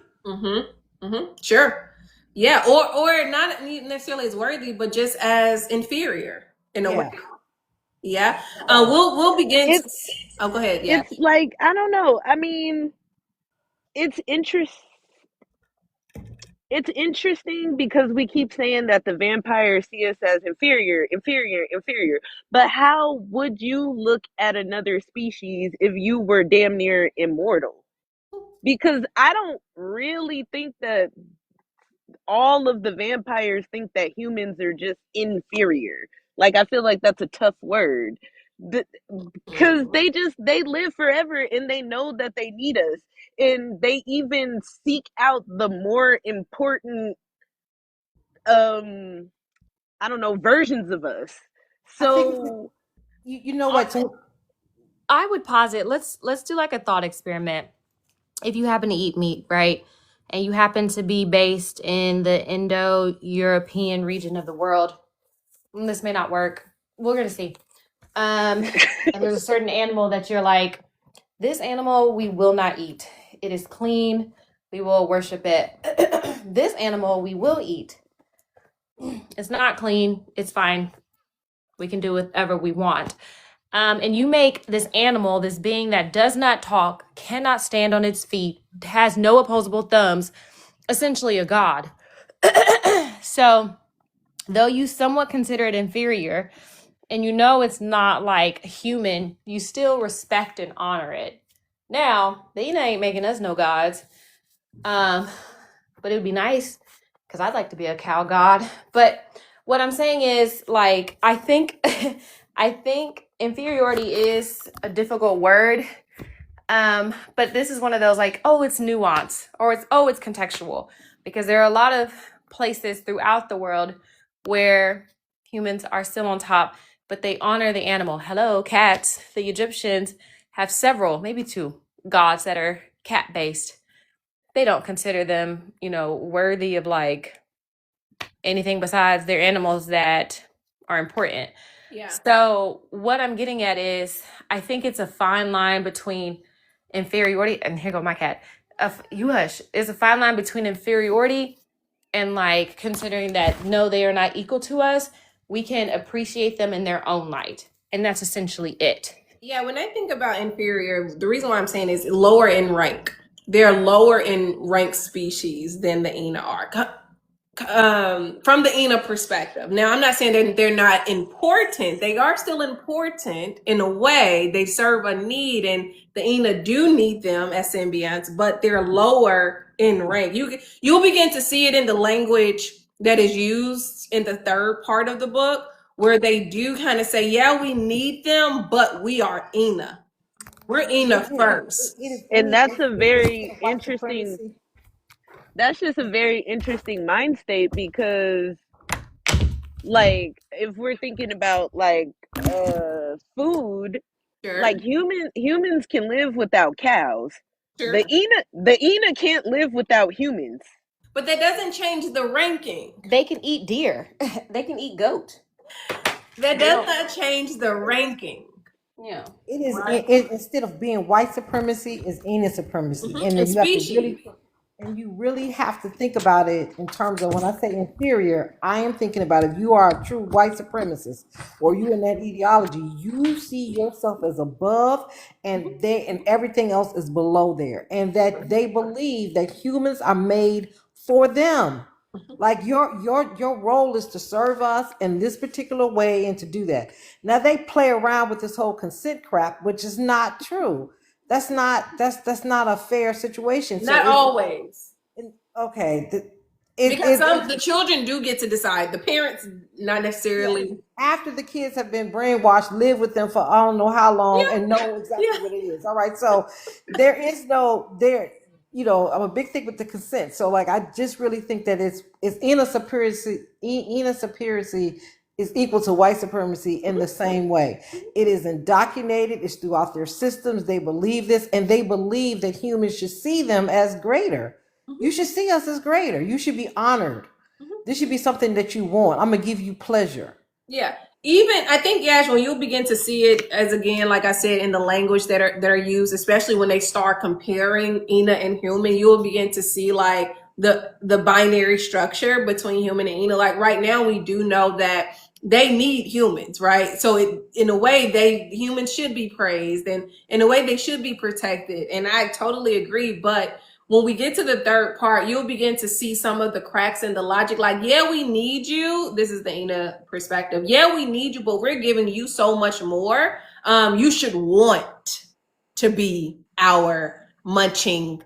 Sure. Yeah, or not necessarily as worthy, but just as inferior in a way. Yeah. Yeah. We'll begin to. It's Oh, go ahead. Yeah. it's like, I don't know. I mean, it's it's interesting because we keep saying that the vampires see us as inferior, inferior, inferior. But how would you look at another species if you were damn near immortal? Because I don't really think that all of the vampires think that humans are just inferior. Like, I feel like that's a tough word. Because they live forever and they know that they need us, and they even seek out the more important, um I don't know, versions of us. I think So you know what? So I would posit, let's do like a thought experiment. If you happen to eat meat, right? And you happen to be based in the Indo-European region of the world, this may not work. We're gonna see. And there's a certain animal that you're like, this animal we will not eat. It is clean. We will worship it. This animal we will eat. It's not clean. It's fine. We can do whatever we want. And you make this animal, this being that does not talk, cannot stand on its feet, has no opposable thumbs, essentially a god. So, though you somewhat consider it inferior, and you know it's not like human, you still respect and honor it. Now, they ain't making us no gods. But it would be nice because I'd like to be a cow god. But what I'm saying is, like, I think I think inferiority is a difficult word. But this is one of those, like, oh, it's nuance, or it's contextual, because there are a lot of places throughout the world where humans are still on top, but they honor the animal. Hello, cats. The Egyptians have several, maybe two, gods that are cat based, they don't consider them, you know, worthy of like anything besides their animals that are important. Yeah. So what I'm getting at is, I think it's a fine line between inferiority, and here go my cat. You hush. It's a fine line between inferiority and like considering that no, they are not equal to us. We can appreciate them in their own light, and that's essentially it. Yeah, when I think about inferior, the reason why I'm saying is lower in rank. They're lower in rank species than the Ina are. From the Ina perspective. Now, I'm not saying that they're not important. They are still important in a way. They serve a need, and the Ina do need them as symbionts, but they're lower in rank. You'll begin to see it in the language that is used in the third part of the book, where they do kind of say, yeah, we need them, but we are Ina. We're Ina first. And that's a very white interesting, supremacy. that's just a very interesting mind state, because like if we're thinking about like food, Sure, like humans can live without cows. sure. The Ina can't live without humans. But that doesn't change the ranking. They can eat deer. They can eat goat. That does not change the ranking. Yeah. It is Right. instead of being white supremacy, is Ina supremacy, Mhm. and And then you have to species. really have to think about it in terms of when I say inferior. I am thinking about if you are a true white supremacist or you in that ideology, you see yourself as above, and everything else is below there, and that they believe that humans are made for them. Like your role is to serve us in this particular way and to do that. Now they play around with this whole consent crap, which is not true. That's not a fair situation. So Not always. okay, Because the children do get to decide. The parents not necessarily. after the kids have been brainwashed, live with them for I don't know how long, Yeah. and know exactly Yeah. what it is. All right, so there is no there. You know, I'm a big thing with the consent. So, like, I just really think that it's Ina superiority. Ina superiority is equal to white supremacy in the same way. It is indoctrinated. It's throughout their systems. They believe this, and they believe that humans should see them as greater. You should see us as greater. You should be honored. This should be something that you want. I'm gonna give you pleasure. Yeah. Even I think, Yash, when you'll begin to see it as, again, like I said, in the language that are used, especially when they start comparing Ina and human, you'll begin to see like the binary structure between human and Ina. Like right now, we do know that they need humans, right? So in a way, humans should be praised, and in a way they should be protected. And I totally agree. But when we get to the third part, you'll begin to see some of the cracks in the logic. Like, yeah, we need you. This is the Ina perspective. Yeah, we need you, but we're giving you so much more. You should want to be our munching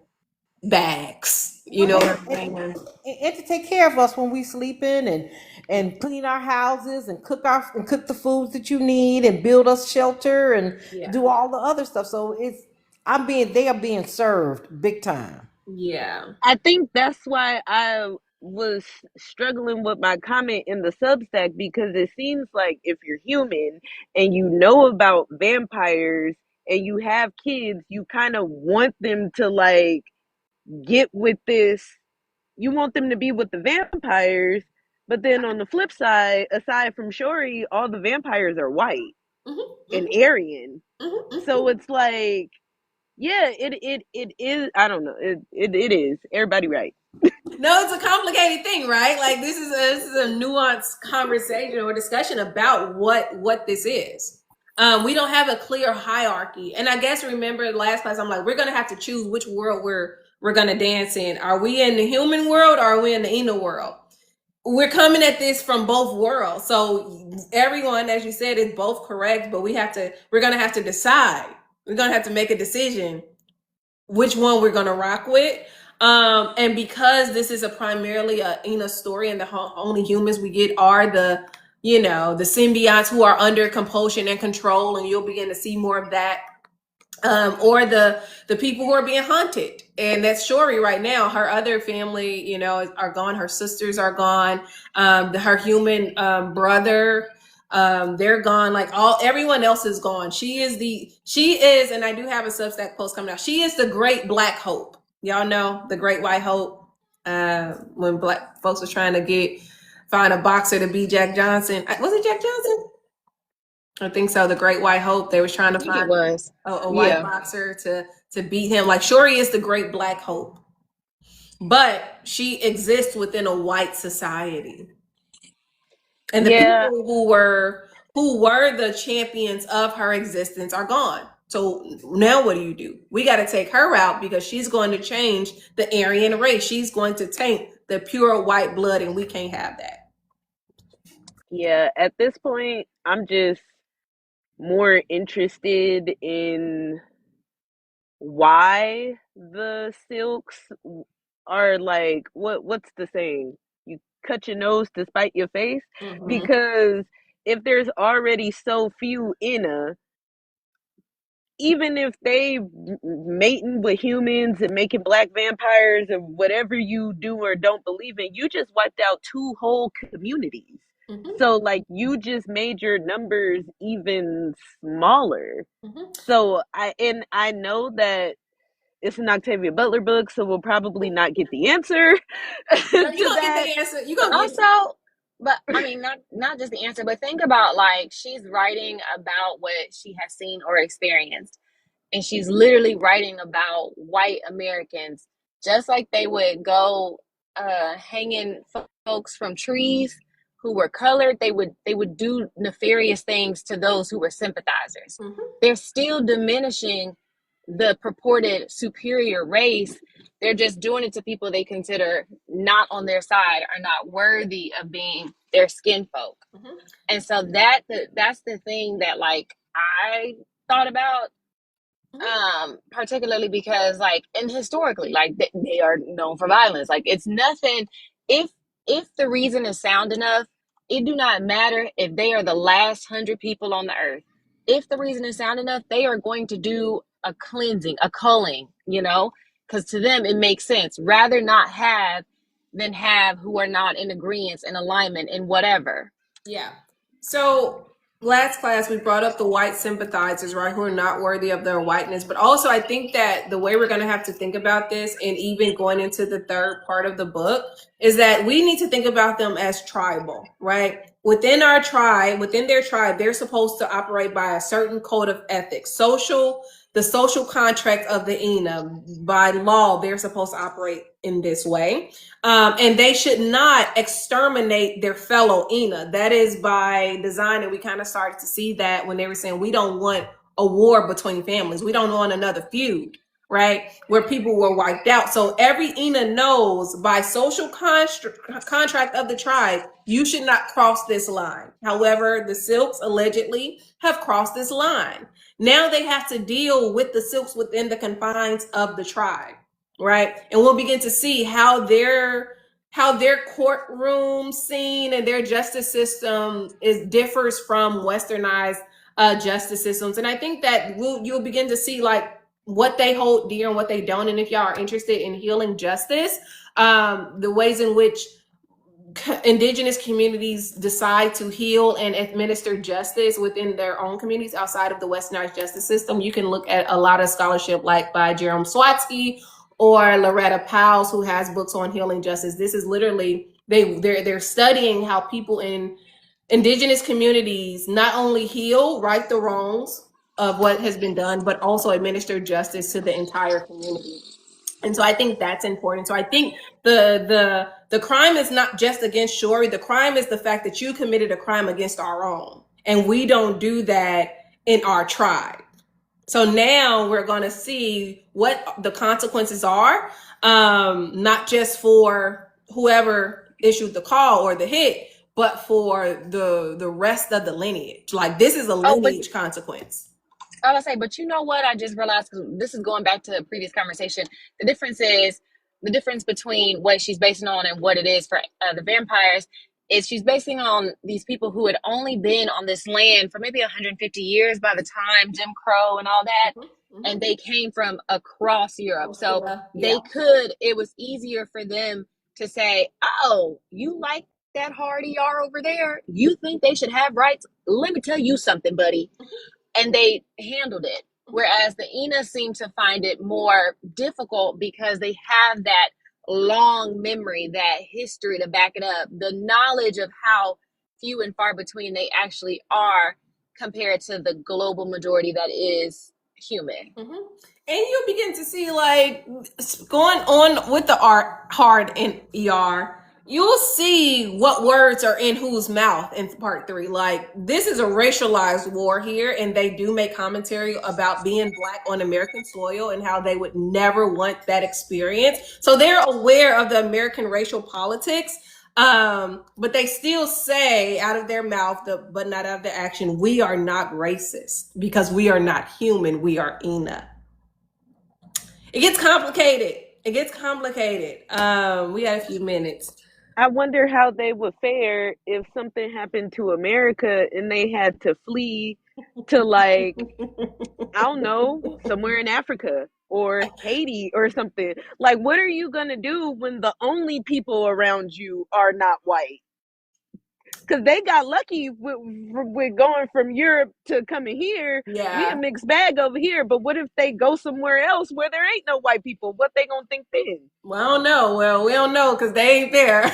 bags. You know what I'm saying? And to take care of us when we sleeping, and clean our houses and cook the foods that you need and build us shelter and Yeah. do all the other stuff. So they are being served big time. Yeah. I think that's why I was struggling with my comment in the Substack, because it seems like if you're human and you know about vampires and you have kids, you kind of want them to like get with this. You want them to be with the vampires, but then on the flip side, aside from Shori, all the vampires are white and Aryan. So it's like, yeah, it is. I don't know. It is. Everybody right. No, it's a complicated thing, right? Like this is a nuanced conversation or discussion about what this is. We don't have a clear hierarchy, and I guess remember last class I'm like, we're gonna have to choose which world we're gonna dance in. Are we in the human world or are we in the Ina world? We're coming at this from both worlds, so everyone, as you said, is both correct. But we're gonna have to decide. We're gonna have to make a decision which one we're gonna rock with. And because this is a primarily a Ina story, and the only humans we get are the symbionts who are under compulsion and control, and you'll begin to see more of that. Or the people who are being hunted, and that's Shori right now. Her other family, are gone. Her sisters are gone. Her human brother They're gone. Like everyone else is gone. She is, and I do have a Substack post coming out. She is the great Black Hope. Y'all know the Great White Hope. When Black folks was trying to find a boxer to beat Jack Johnson. Was it Jack Johnson? I think so. The Great White Hope. They was trying to find a white boxer to beat him. Like Shuri is the great Black Hope, but she exists within a white society. And the people who were the champions of her existence are gone. So now what do? We got to take her out because she's going to change the Aryan race. She's going to taint the pure white blood, and we can't have that. Yeah, at this point, I'm just more interested in why the Silks are like, what's the saying? You cut your nose to spite your face? Mm-hmm. Because if there's already so few Ina, even if they mating with humans and making black vampires or whatever you do or don't believe in, you just wiped out 2 whole communities. Mm-hmm. So like you just made your numbers even smaller. Mm-hmm. So I know that it's an Octavia Butler book, so we'll probably not get the answer. You're gonna get the answer. You gonna also, but I mean, not just the answer, but think about like she's writing about what she has seen or experienced, and she's literally writing about white Americans, just like they would go hanging folks from trees who were colored. They would do nefarious things to those who were sympathizers. Mm-hmm. They're still diminishing the purported superior race. They're just doing it to people they consider not on their side, are not worthy of being their skin folk. Mm-hmm. And so that's the thing that like I thought about, particularly because like, and historically, like they are known for violence. Like it's nothing. If the reason is sound enough, it do not matter if they are the last 100 people on the earth. If the reason is sound enough, they are going to do a cleansing, a culling, because to them it makes sense. Rather not have than have who are not in agreement and alignment in whatever. Yeah. So last class we brought up the white sympathizers, right, who are not worthy of their whiteness. But also I think that the way we're going to have to think about this, and even going into the third part of the book, is that we need to think about them as tribal, right? Within their tribe, they're supposed to operate by a certain code of ethics, the social contract of the Ina. By law, they're supposed to operate in this way. And they should not exterminate their fellow Ina. That is by design. And we kind of started to see that when they were saying, we don't want a war between families. We don't want another feud, right? Where people were wiped out. So every Ina knows by social contract of the tribe, you should not cross this line. However, the Silks allegedly have crossed this line. Now they have to deal with the Silks within the confines of the tribe, right? And we'll begin to see how their courtroom scene and their justice system differs from westernized justice systems. And I think that you'll begin to see like what they hold dear and what they don't. And if y'all are interested in healing justice, the ways in which indigenous communities decide to heal and administer justice within their own communities outside of the westernized justice system, you can look at a lot of scholarship like by Jerome Swatsky or Loretta Powles, who has books on healing justice. This is literally they're studying how people in indigenous communities not only right the wrongs of what has been done, but also administer justice to the entire community. And so I think that's important. So I think the crime is not just against Shuri. The crime is the fact that you committed a crime against our own. And we don't do that in our tribe. So now we're going to see what the consequences are, not just for whoever issued the call or the hit, but for the rest of the lineage. Like this is a lineage consequence. I would say, but you know what? I just realized, because this is going back to a previous conversation. The difference between what she's basing on and what it is for the vampires is she's basing on these people who had only been on this land for maybe 150 years by the time Jim Crow and all that. Mm-hmm. And they came from across Europe. So it was easier for them to say, oh, you like that hard ER over there? You think they should have rights? Let me tell you something, buddy. And they handled it. Whereas the Ina seem to find it more difficult because they have that long memory, that history to back it up, the knowledge of how few and far between they actually are compared to the global majority that is human. Mm-hmm. And you begin to see, like, going on with the art hard in ER, you'll see what words are in whose mouth in part 3. Like, this is a racialized war here, and they do make commentary about being Black on American soil and how they would never want that experience. So they're aware of the American racial politics. But they still say out of their mouth, but not out of the action, we are not racist because we are not human. We are Ina. It gets complicated. It gets complicated. We got a few minutes. I wonder how they would fare if something happened to America and they had to flee to, like, I don't know, somewhere in Africa or Haiti or something. Like, what are you gonna do when the only people around you are not white? Because they got lucky with going from Europe to coming here. Yeah. We a mixed bag over here. But what if they go somewhere else where there ain't no white people? What they gonna think then? Well, I don't know. Well, we don't know because they ain't there.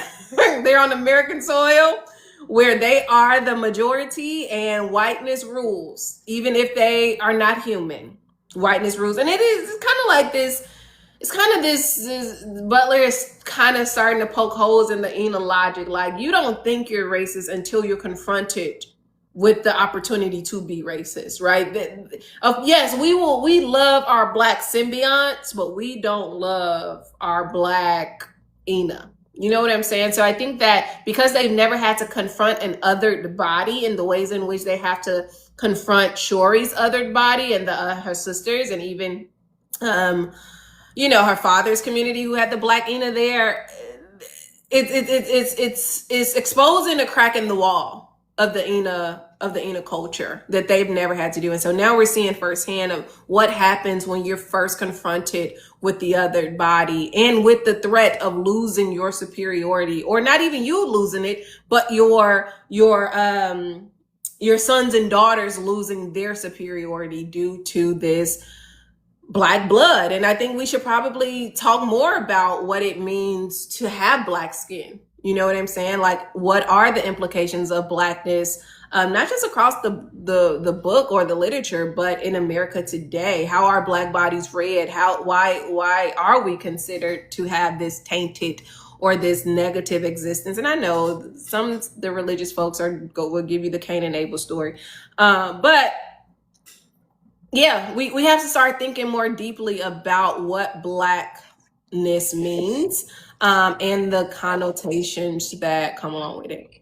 They're on American soil where they are the majority and whiteness rules, even if they are not human. Whiteness rules. And it's kind of like this. It's kind of this Butler is kind of starting to poke holes in the Ina logic. Like, you don't think you're racist until you're confronted with the opportunity to be racist, right? Yes, we love our Black symbionts, but we don't love our Black Ina. You know what I'm saying? So I think that because they've never had to confront an othered body in the ways in which they have to confront Shori's othered body and her sisters, and even her father's community who had the Black Ina there, it's exposing a crack in the wall of the Ina culture that they've never had to do. And so now we're seeing firsthand of what happens when you're first confronted with the othered body and with the threat of losing your superiority, or not even you losing it, but your sons and daughters losing their superiority due to this Black blood. And I think we should probably talk more about what it means to have Black skin. You know what I'm saying? Like, what are the implications of Blackness, not just across the book or the literature, but in America today? How are Black bodies read? Why are we considered to have this tainted or this negative existence? And I know the religious folks will give you the Cain and Abel story, but yeah, we have to start thinking more deeply about what Blackness means, and the connotations that come along with it.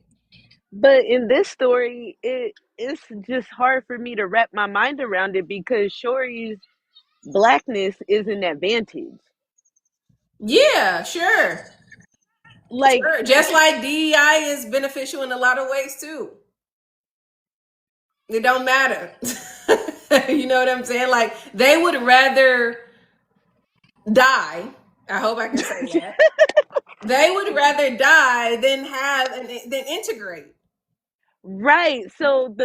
But in this story, it's just hard for me to wrap my mind around it because Shori's Blackness is an advantage. Yeah, sure. Like, Sure. Just like DEI is beneficial in a lot of ways too. It don't matter. You know what I'm saying? Like, they would rather die. I hope I can say that. They would rather die than integrate. right. So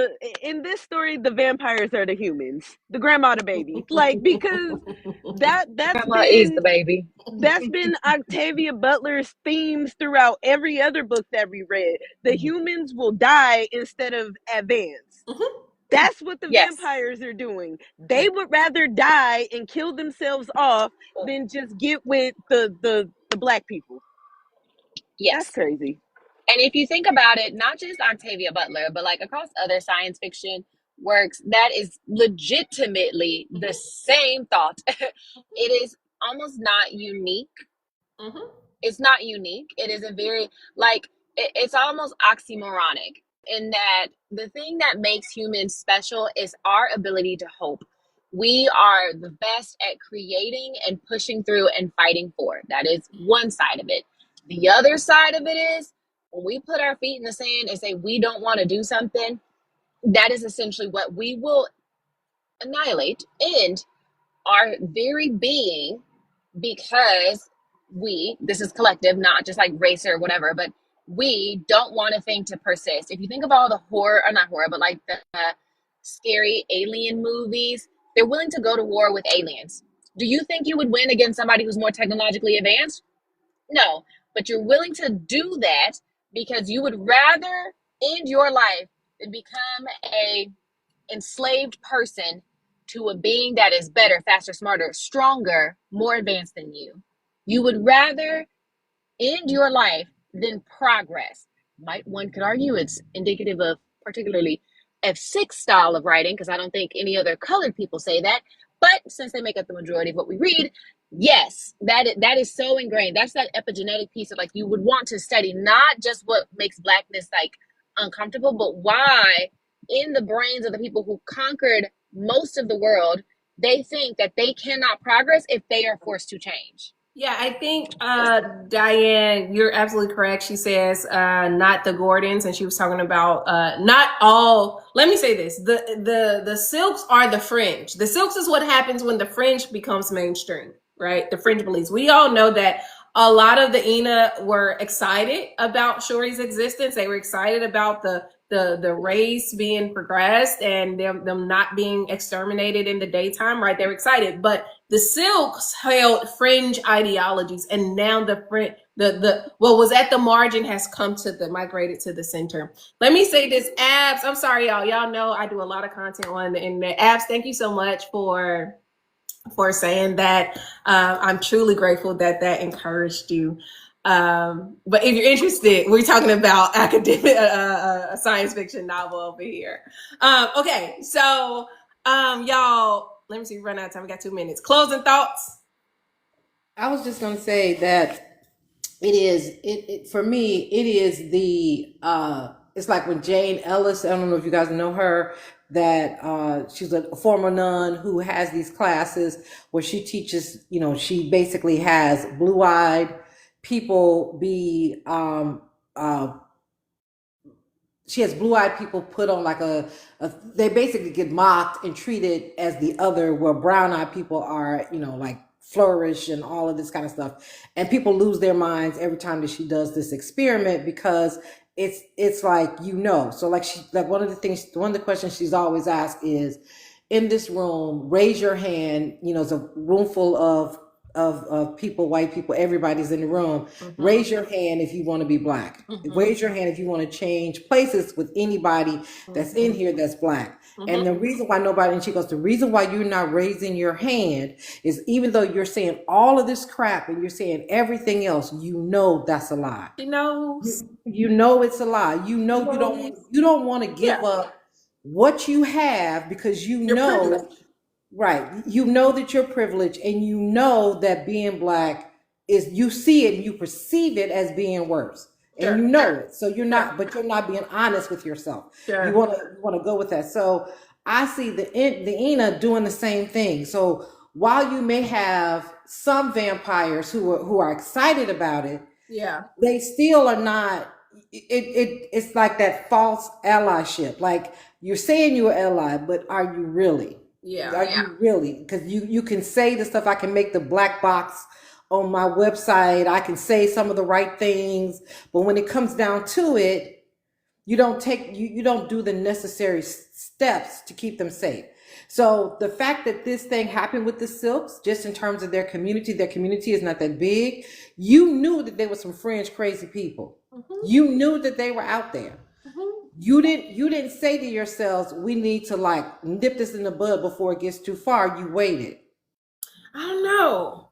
in this story, the vampires are the humans, the grandma, the baby. Like, because that's Grandma is the baby. That's been Octavia Butler's themes throughout every other book that we read. The humans will die instead of advance. Mm-hmm. That's what the vampires are doing. They would rather die and kill themselves off than just get with the Black people. Yes. That's crazy. And if you think about it, not just Octavia Butler, but like across other science fiction works, that is legitimately the same thought. It is almost not unique. Mm-hmm. It's not unique. It is a very, like, it's almost oxymoronic in that the thing that makes humans special is our ability to hope. We are the best at creating and pushing through and fighting for. That is one side of it. The other side of it is when we put our feet in the sand and say we don't want to do something, that is essentially what we will annihilate and our very being, because this is collective, not just like race or whatever, but we don't want a thing to persist. If you think of all the horror, or not horror, but like the scary alien movies, they're willing to go to war with aliens. Do you think you would win against somebody who's more technologically advanced? No, but you're willing to do that because you would rather end your life than become a enslaved person to a being that is better, faster, smarter, stronger, more advanced than you. You would rather end your life than progress. One could argue it's indicative of particularly F6 style of writing, because I don't think any other colored people say that. But since they make up the majority of what we read, yes, that is so ingrained. That's that epigenetic piece of like you would want to study not just what makes blackness like uncomfortable, but why in the brains of the people who conquered most of the world, they think that they cannot progress if they are forced to change. Yeah, I think Diane, you're absolutely correct. She says not the Gordons, and she was talking about not all. Let me say this: the Silks are the fringe. The Silks is what happens when the fringe becomes mainstream, right? The fringe beliefs. We all know that a lot of the Ina were excited about Shuri's existence. They were excited about the race being progressed and them not being exterminated in the daytime, right? They were excited, but the Silks held fringe ideologies, and now the what was at the margin has come to the migrated to the center. Let me say this, Abs. I'm sorry, y'all. Y'all know I do a lot of content on the internet. Abs, thank you so much for saying that. I'm truly grateful that encouraged you. But if you're interested, we're talking about academic a science fiction novel over here. Okay, so y'all, let me see, we run out of time. We got 2 minutes. Closing thoughts. I was just gonna say that it for me, it is the it's like when Jane Ellis, I don't know if you guys know her, that she's a former nun who has these classes where she teaches, she basically has blue-eyed people be she has blue-eyed people put on like they basically get mocked and treated as the other, where brown-eyed people are, like flourish and all of this kind of stuff. And people lose their minds every time that she does this experiment, because it's like, so like one of the questions she's always asked is, in this room, raise your hand. It's a room full of people, white people, everybody's in the room. Mm-hmm. Raise your hand if you want to be black. Mm-hmm. Raise your hand if you want to change places with anybody that's in here that's black. Mm-hmm. And the reason why she goes, the reason why you're not raising your hand is, even though you're saying all of this crap and you're saying everything else, that's a lie. She knows. You know it's a lie. You don't want to give up what you have, because you're privileged. Right. You know that you're privileged, and you know that being black is, you see it and you perceive it as being worse. Sure. And you know it. So you're not, but you're not being honest with yourself. Sure. You want to go with that. So I see the Ina doing the same thing. So while you may have some vampires who are excited about it, they still are not. It's like that false allyship. Like, you're saying you're an ally, but are you really? Are you really? Because you can say the stuff. I can make the black box on my website. I can say some of the right things, but when it comes down to it, you don't do the necessary steps to keep them safe. So the fact that this thing happened with the Silks, just in terms of their community is not that big. You knew that there were some fringe crazy people. Mm-hmm. You knew that they were out there. Mm-hmm. You didn't say to yourselves, we need to like nip this in the bud before it gets too far. You waited. I don't know.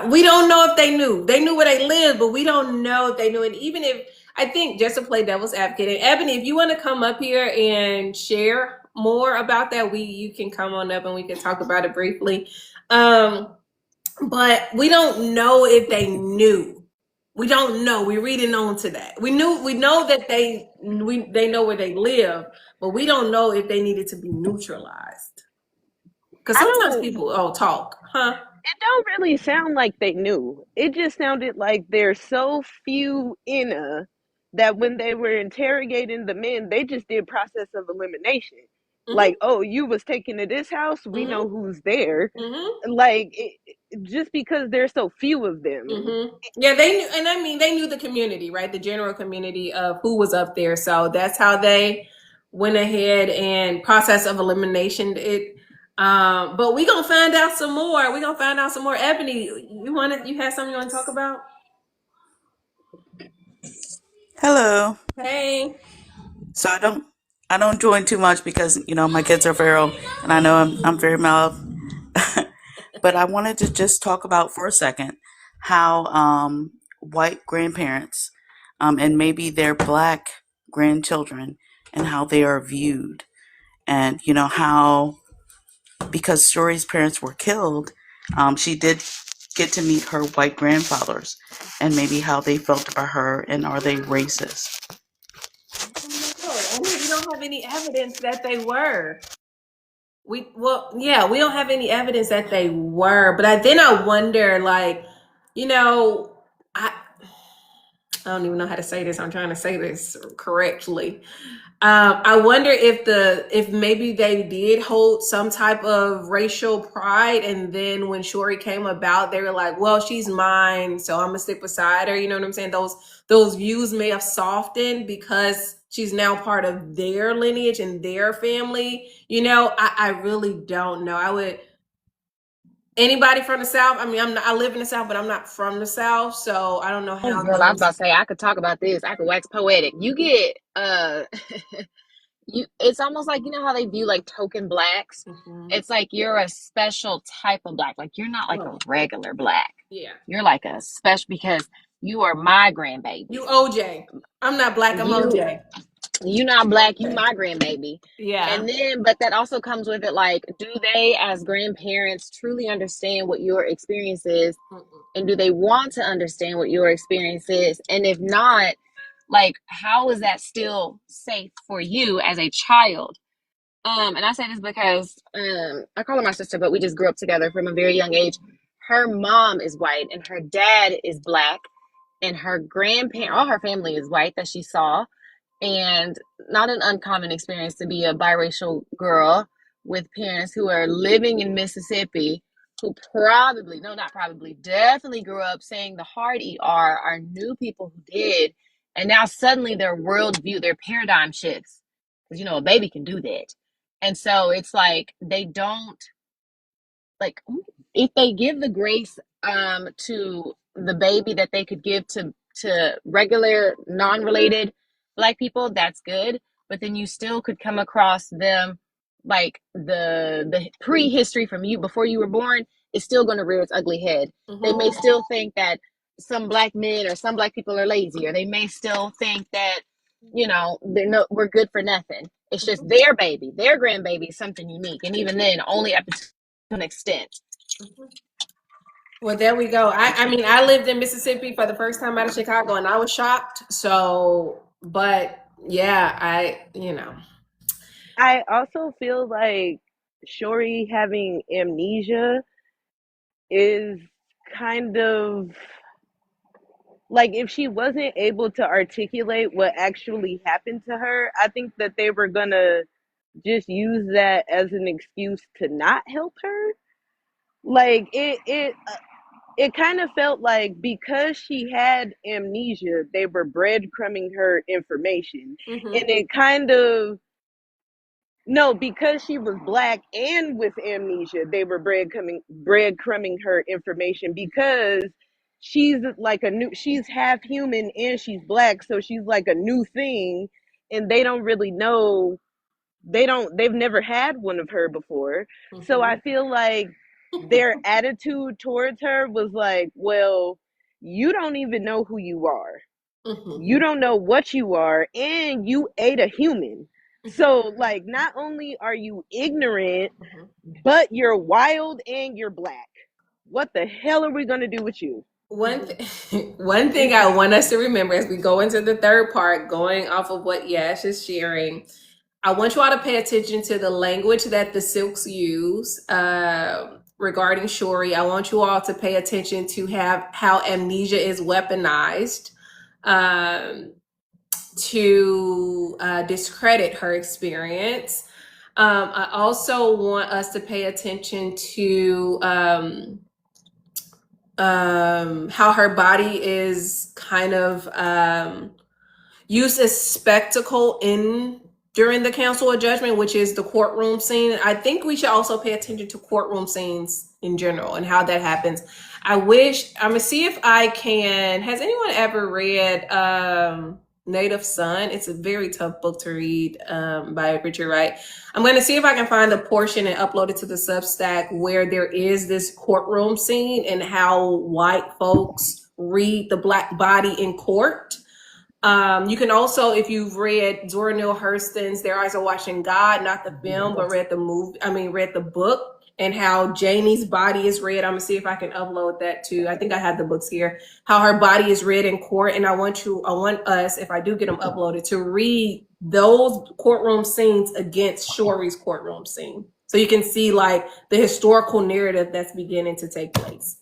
We don't know if they knew. They knew where they lived, but we don't know if they knew. And even if, I think, just to play devil's advocate, and Ebony, if you want to come up here and share more about that, you can come on up and we can talk about it briefly. But we don't know if they knew. We don't know. We're reading on to that. We know that they know where they live, but we don't know if they needed to be neutralized. Because sometimes people talk, huh? It don't really sound like they knew. It just sounded like there's so few Ina that when they were interrogating the men, they just did process of elimination. Mm-hmm. Like, oh, you was taken to this house, we know who's there. Mm-hmm. Like, just because there's so few of them. Yeah, they knew, and I mean, they knew the community, right? The general community of who was up there. So that's how they went ahead and process of elimination it. But we gonna find out some more. We gonna find out some more. Ebony, you had something you want to talk about? Hello. Hey. So I don't join too much because my kids are feral and I know I'm very mild. But I wanted to just talk about for a second how white grandparents and maybe their black grandchildren and how they are viewed, and how, because Story's parents were killed, she did get to meet her white grandfathers and maybe how they felt about her, and are they racist? I mean, we don't have any evidence that they were. We don't have any evidence that they were. But then I wonder, like, I don't even know how to say this. I'm trying to say this correctly. I wonder if maybe they did hold some type of racial pride, and then when Shori came about, they were like, "Well, she's mine, so I'm gonna stick beside her." You know what I'm saying? Those views may have softened because she's now part of their lineage and their family. I really don't know. I would anybody from the South. I mean, I live in the South, but I'm not from the South, so I don't know Oh, how girl, I was those. about to say I could talk about this. I could wax poetic. You get it's almost like how they view like token blacks. Mhm. It's like you're a special type of black. Like you're not like a regular black. Yeah. You're like a special because you are my grandbaby. You OJ. I'm not black, I'm OJ. You not black, you my grandbaby. Yeah. And then, but that also comes with it, like, do they as grandparents truly understand what your experience is? And do they want to understand what your experience is? And if not, like, how is that still safe for you as a child? And I say this because I call her my sister, but we just grew up together from a very young age. Her mom is white and her dad is black, and her grandparent, all her family is white that she saw. And not an uncommon experience to be a biracial girl with parents who are living in Mississippi, who probably, no, not probably, definitely grew up saying the hard ER, are new people who did. And now suddenly their worldview, their paradigm shifts. Because, a baby can do that. And so it's like they don't, like, if they give the grace to the baby that they could give to regular non-related black people, that's good. But then you still could come across them, like the prehistory from you before you were born is still going to rear its ugly head. They may still think that some black men or some black people are lazy, or they may still think that we're good for nothing. It's just their baby, their grandbaby is something unique, and even then only up to an extent. Well, there we go. I mean, I lived in Mississippi for the first time out of Chicago, and I was shocked. So, but yeah, I also feel like Shori having amnesia is kind of like, if she wasn't able to articulate what actually happened to her, I think that they were gonna just use that as an excuse to not help her. Like it kind of felt like because she had amnesia, they were breadcrumbing her information, and it kind of no, because she was black and with amnesia, they were breadcrumbing her information because she's like she's half human and she's black, so she's like a new thing, and they don't really know. They've never had one of her before. So I feel like their attitude towards her was like, well, you don't even know who you are. You don't know what you are, and you ate a human. So, like, not only are you ignorant, but you're wild and you're black. What the hell are we going to do with you? One thing I want us to remember as we go into the third part, going off of what Yash is sharing, I want you all to pay attention to the language that the Silks use regarding Shori. I want you all to pay attention to how amnesia is weaponized to discredit her experience. I also want us to pay attention to how her body is kind of used as spectacle during the council of judgment, which is the courtroom scene. I think we should also pay attention to courtroom scenes in general and how that happens. I'm gonna see if I can. Has anyone ever read Native Son? It's a very tough book to read by Richard Wright. I'm gonna see if I can find the portion and upload it to the Substack where there is this courtroom scene and how white folks read the black body in court. You can also, if you've read Zora Neale Hurston's Their Eyes Are Watching God, not the film, but read the book, and how Janie's body is read. I'm gonna see if I can upload that too. I think I have the books here. How her body is read in court, and I want us, if I do get them uploaded, to read those courtroom scenes against Shorey's courtroom scene, so you can see like the historical narrative that's beginning to take place.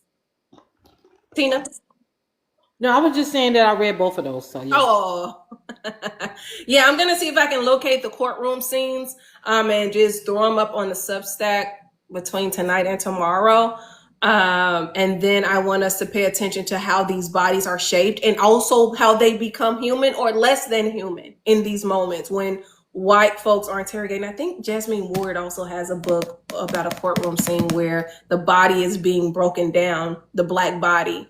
Tina. No, I was just saying that I read both of those. So yeah. Oh, yeah. I'm gonna see if I can locate the courtroom scenes, and just throw them up on the Substack between tonight and tomorrow. And then I want us to pay attention to how these bodies are shaped, and also how they become human or less than human in these moments when white folks are interrogating. I think Jasmine Ward also has a book about a courtroom scene where the body is being broken down, the black body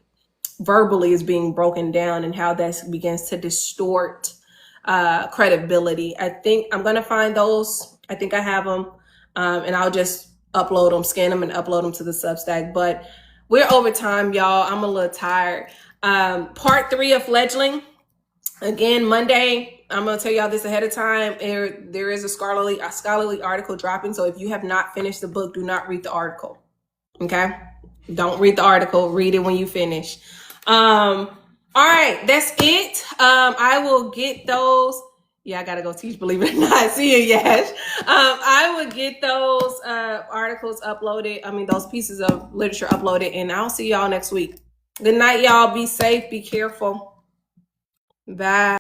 verbally is being broken down, and how that begins to distort credibility. I think I'm going to find those. I think I have them, and I'll just upload them, scan them, and upload them to the Substack. But we're over time, y'all. I'm a little tired. Part 3 of Fledgling. Again, Monday. I'm going to tell y'all this ahead of time. There is a scholarly article dropping. So if you have not finished the book, do not read the article. Okay? Don't read the article. Read it when you finish. All right, that's it. I will get those. Yeah, I gotta go teach, believe it or not. See you, Yash. I will get those articles uploaded. Those pieces of literature uploaded, and I'll see y'all next week. Good night, y'all. Be safe. Be careful. Bye.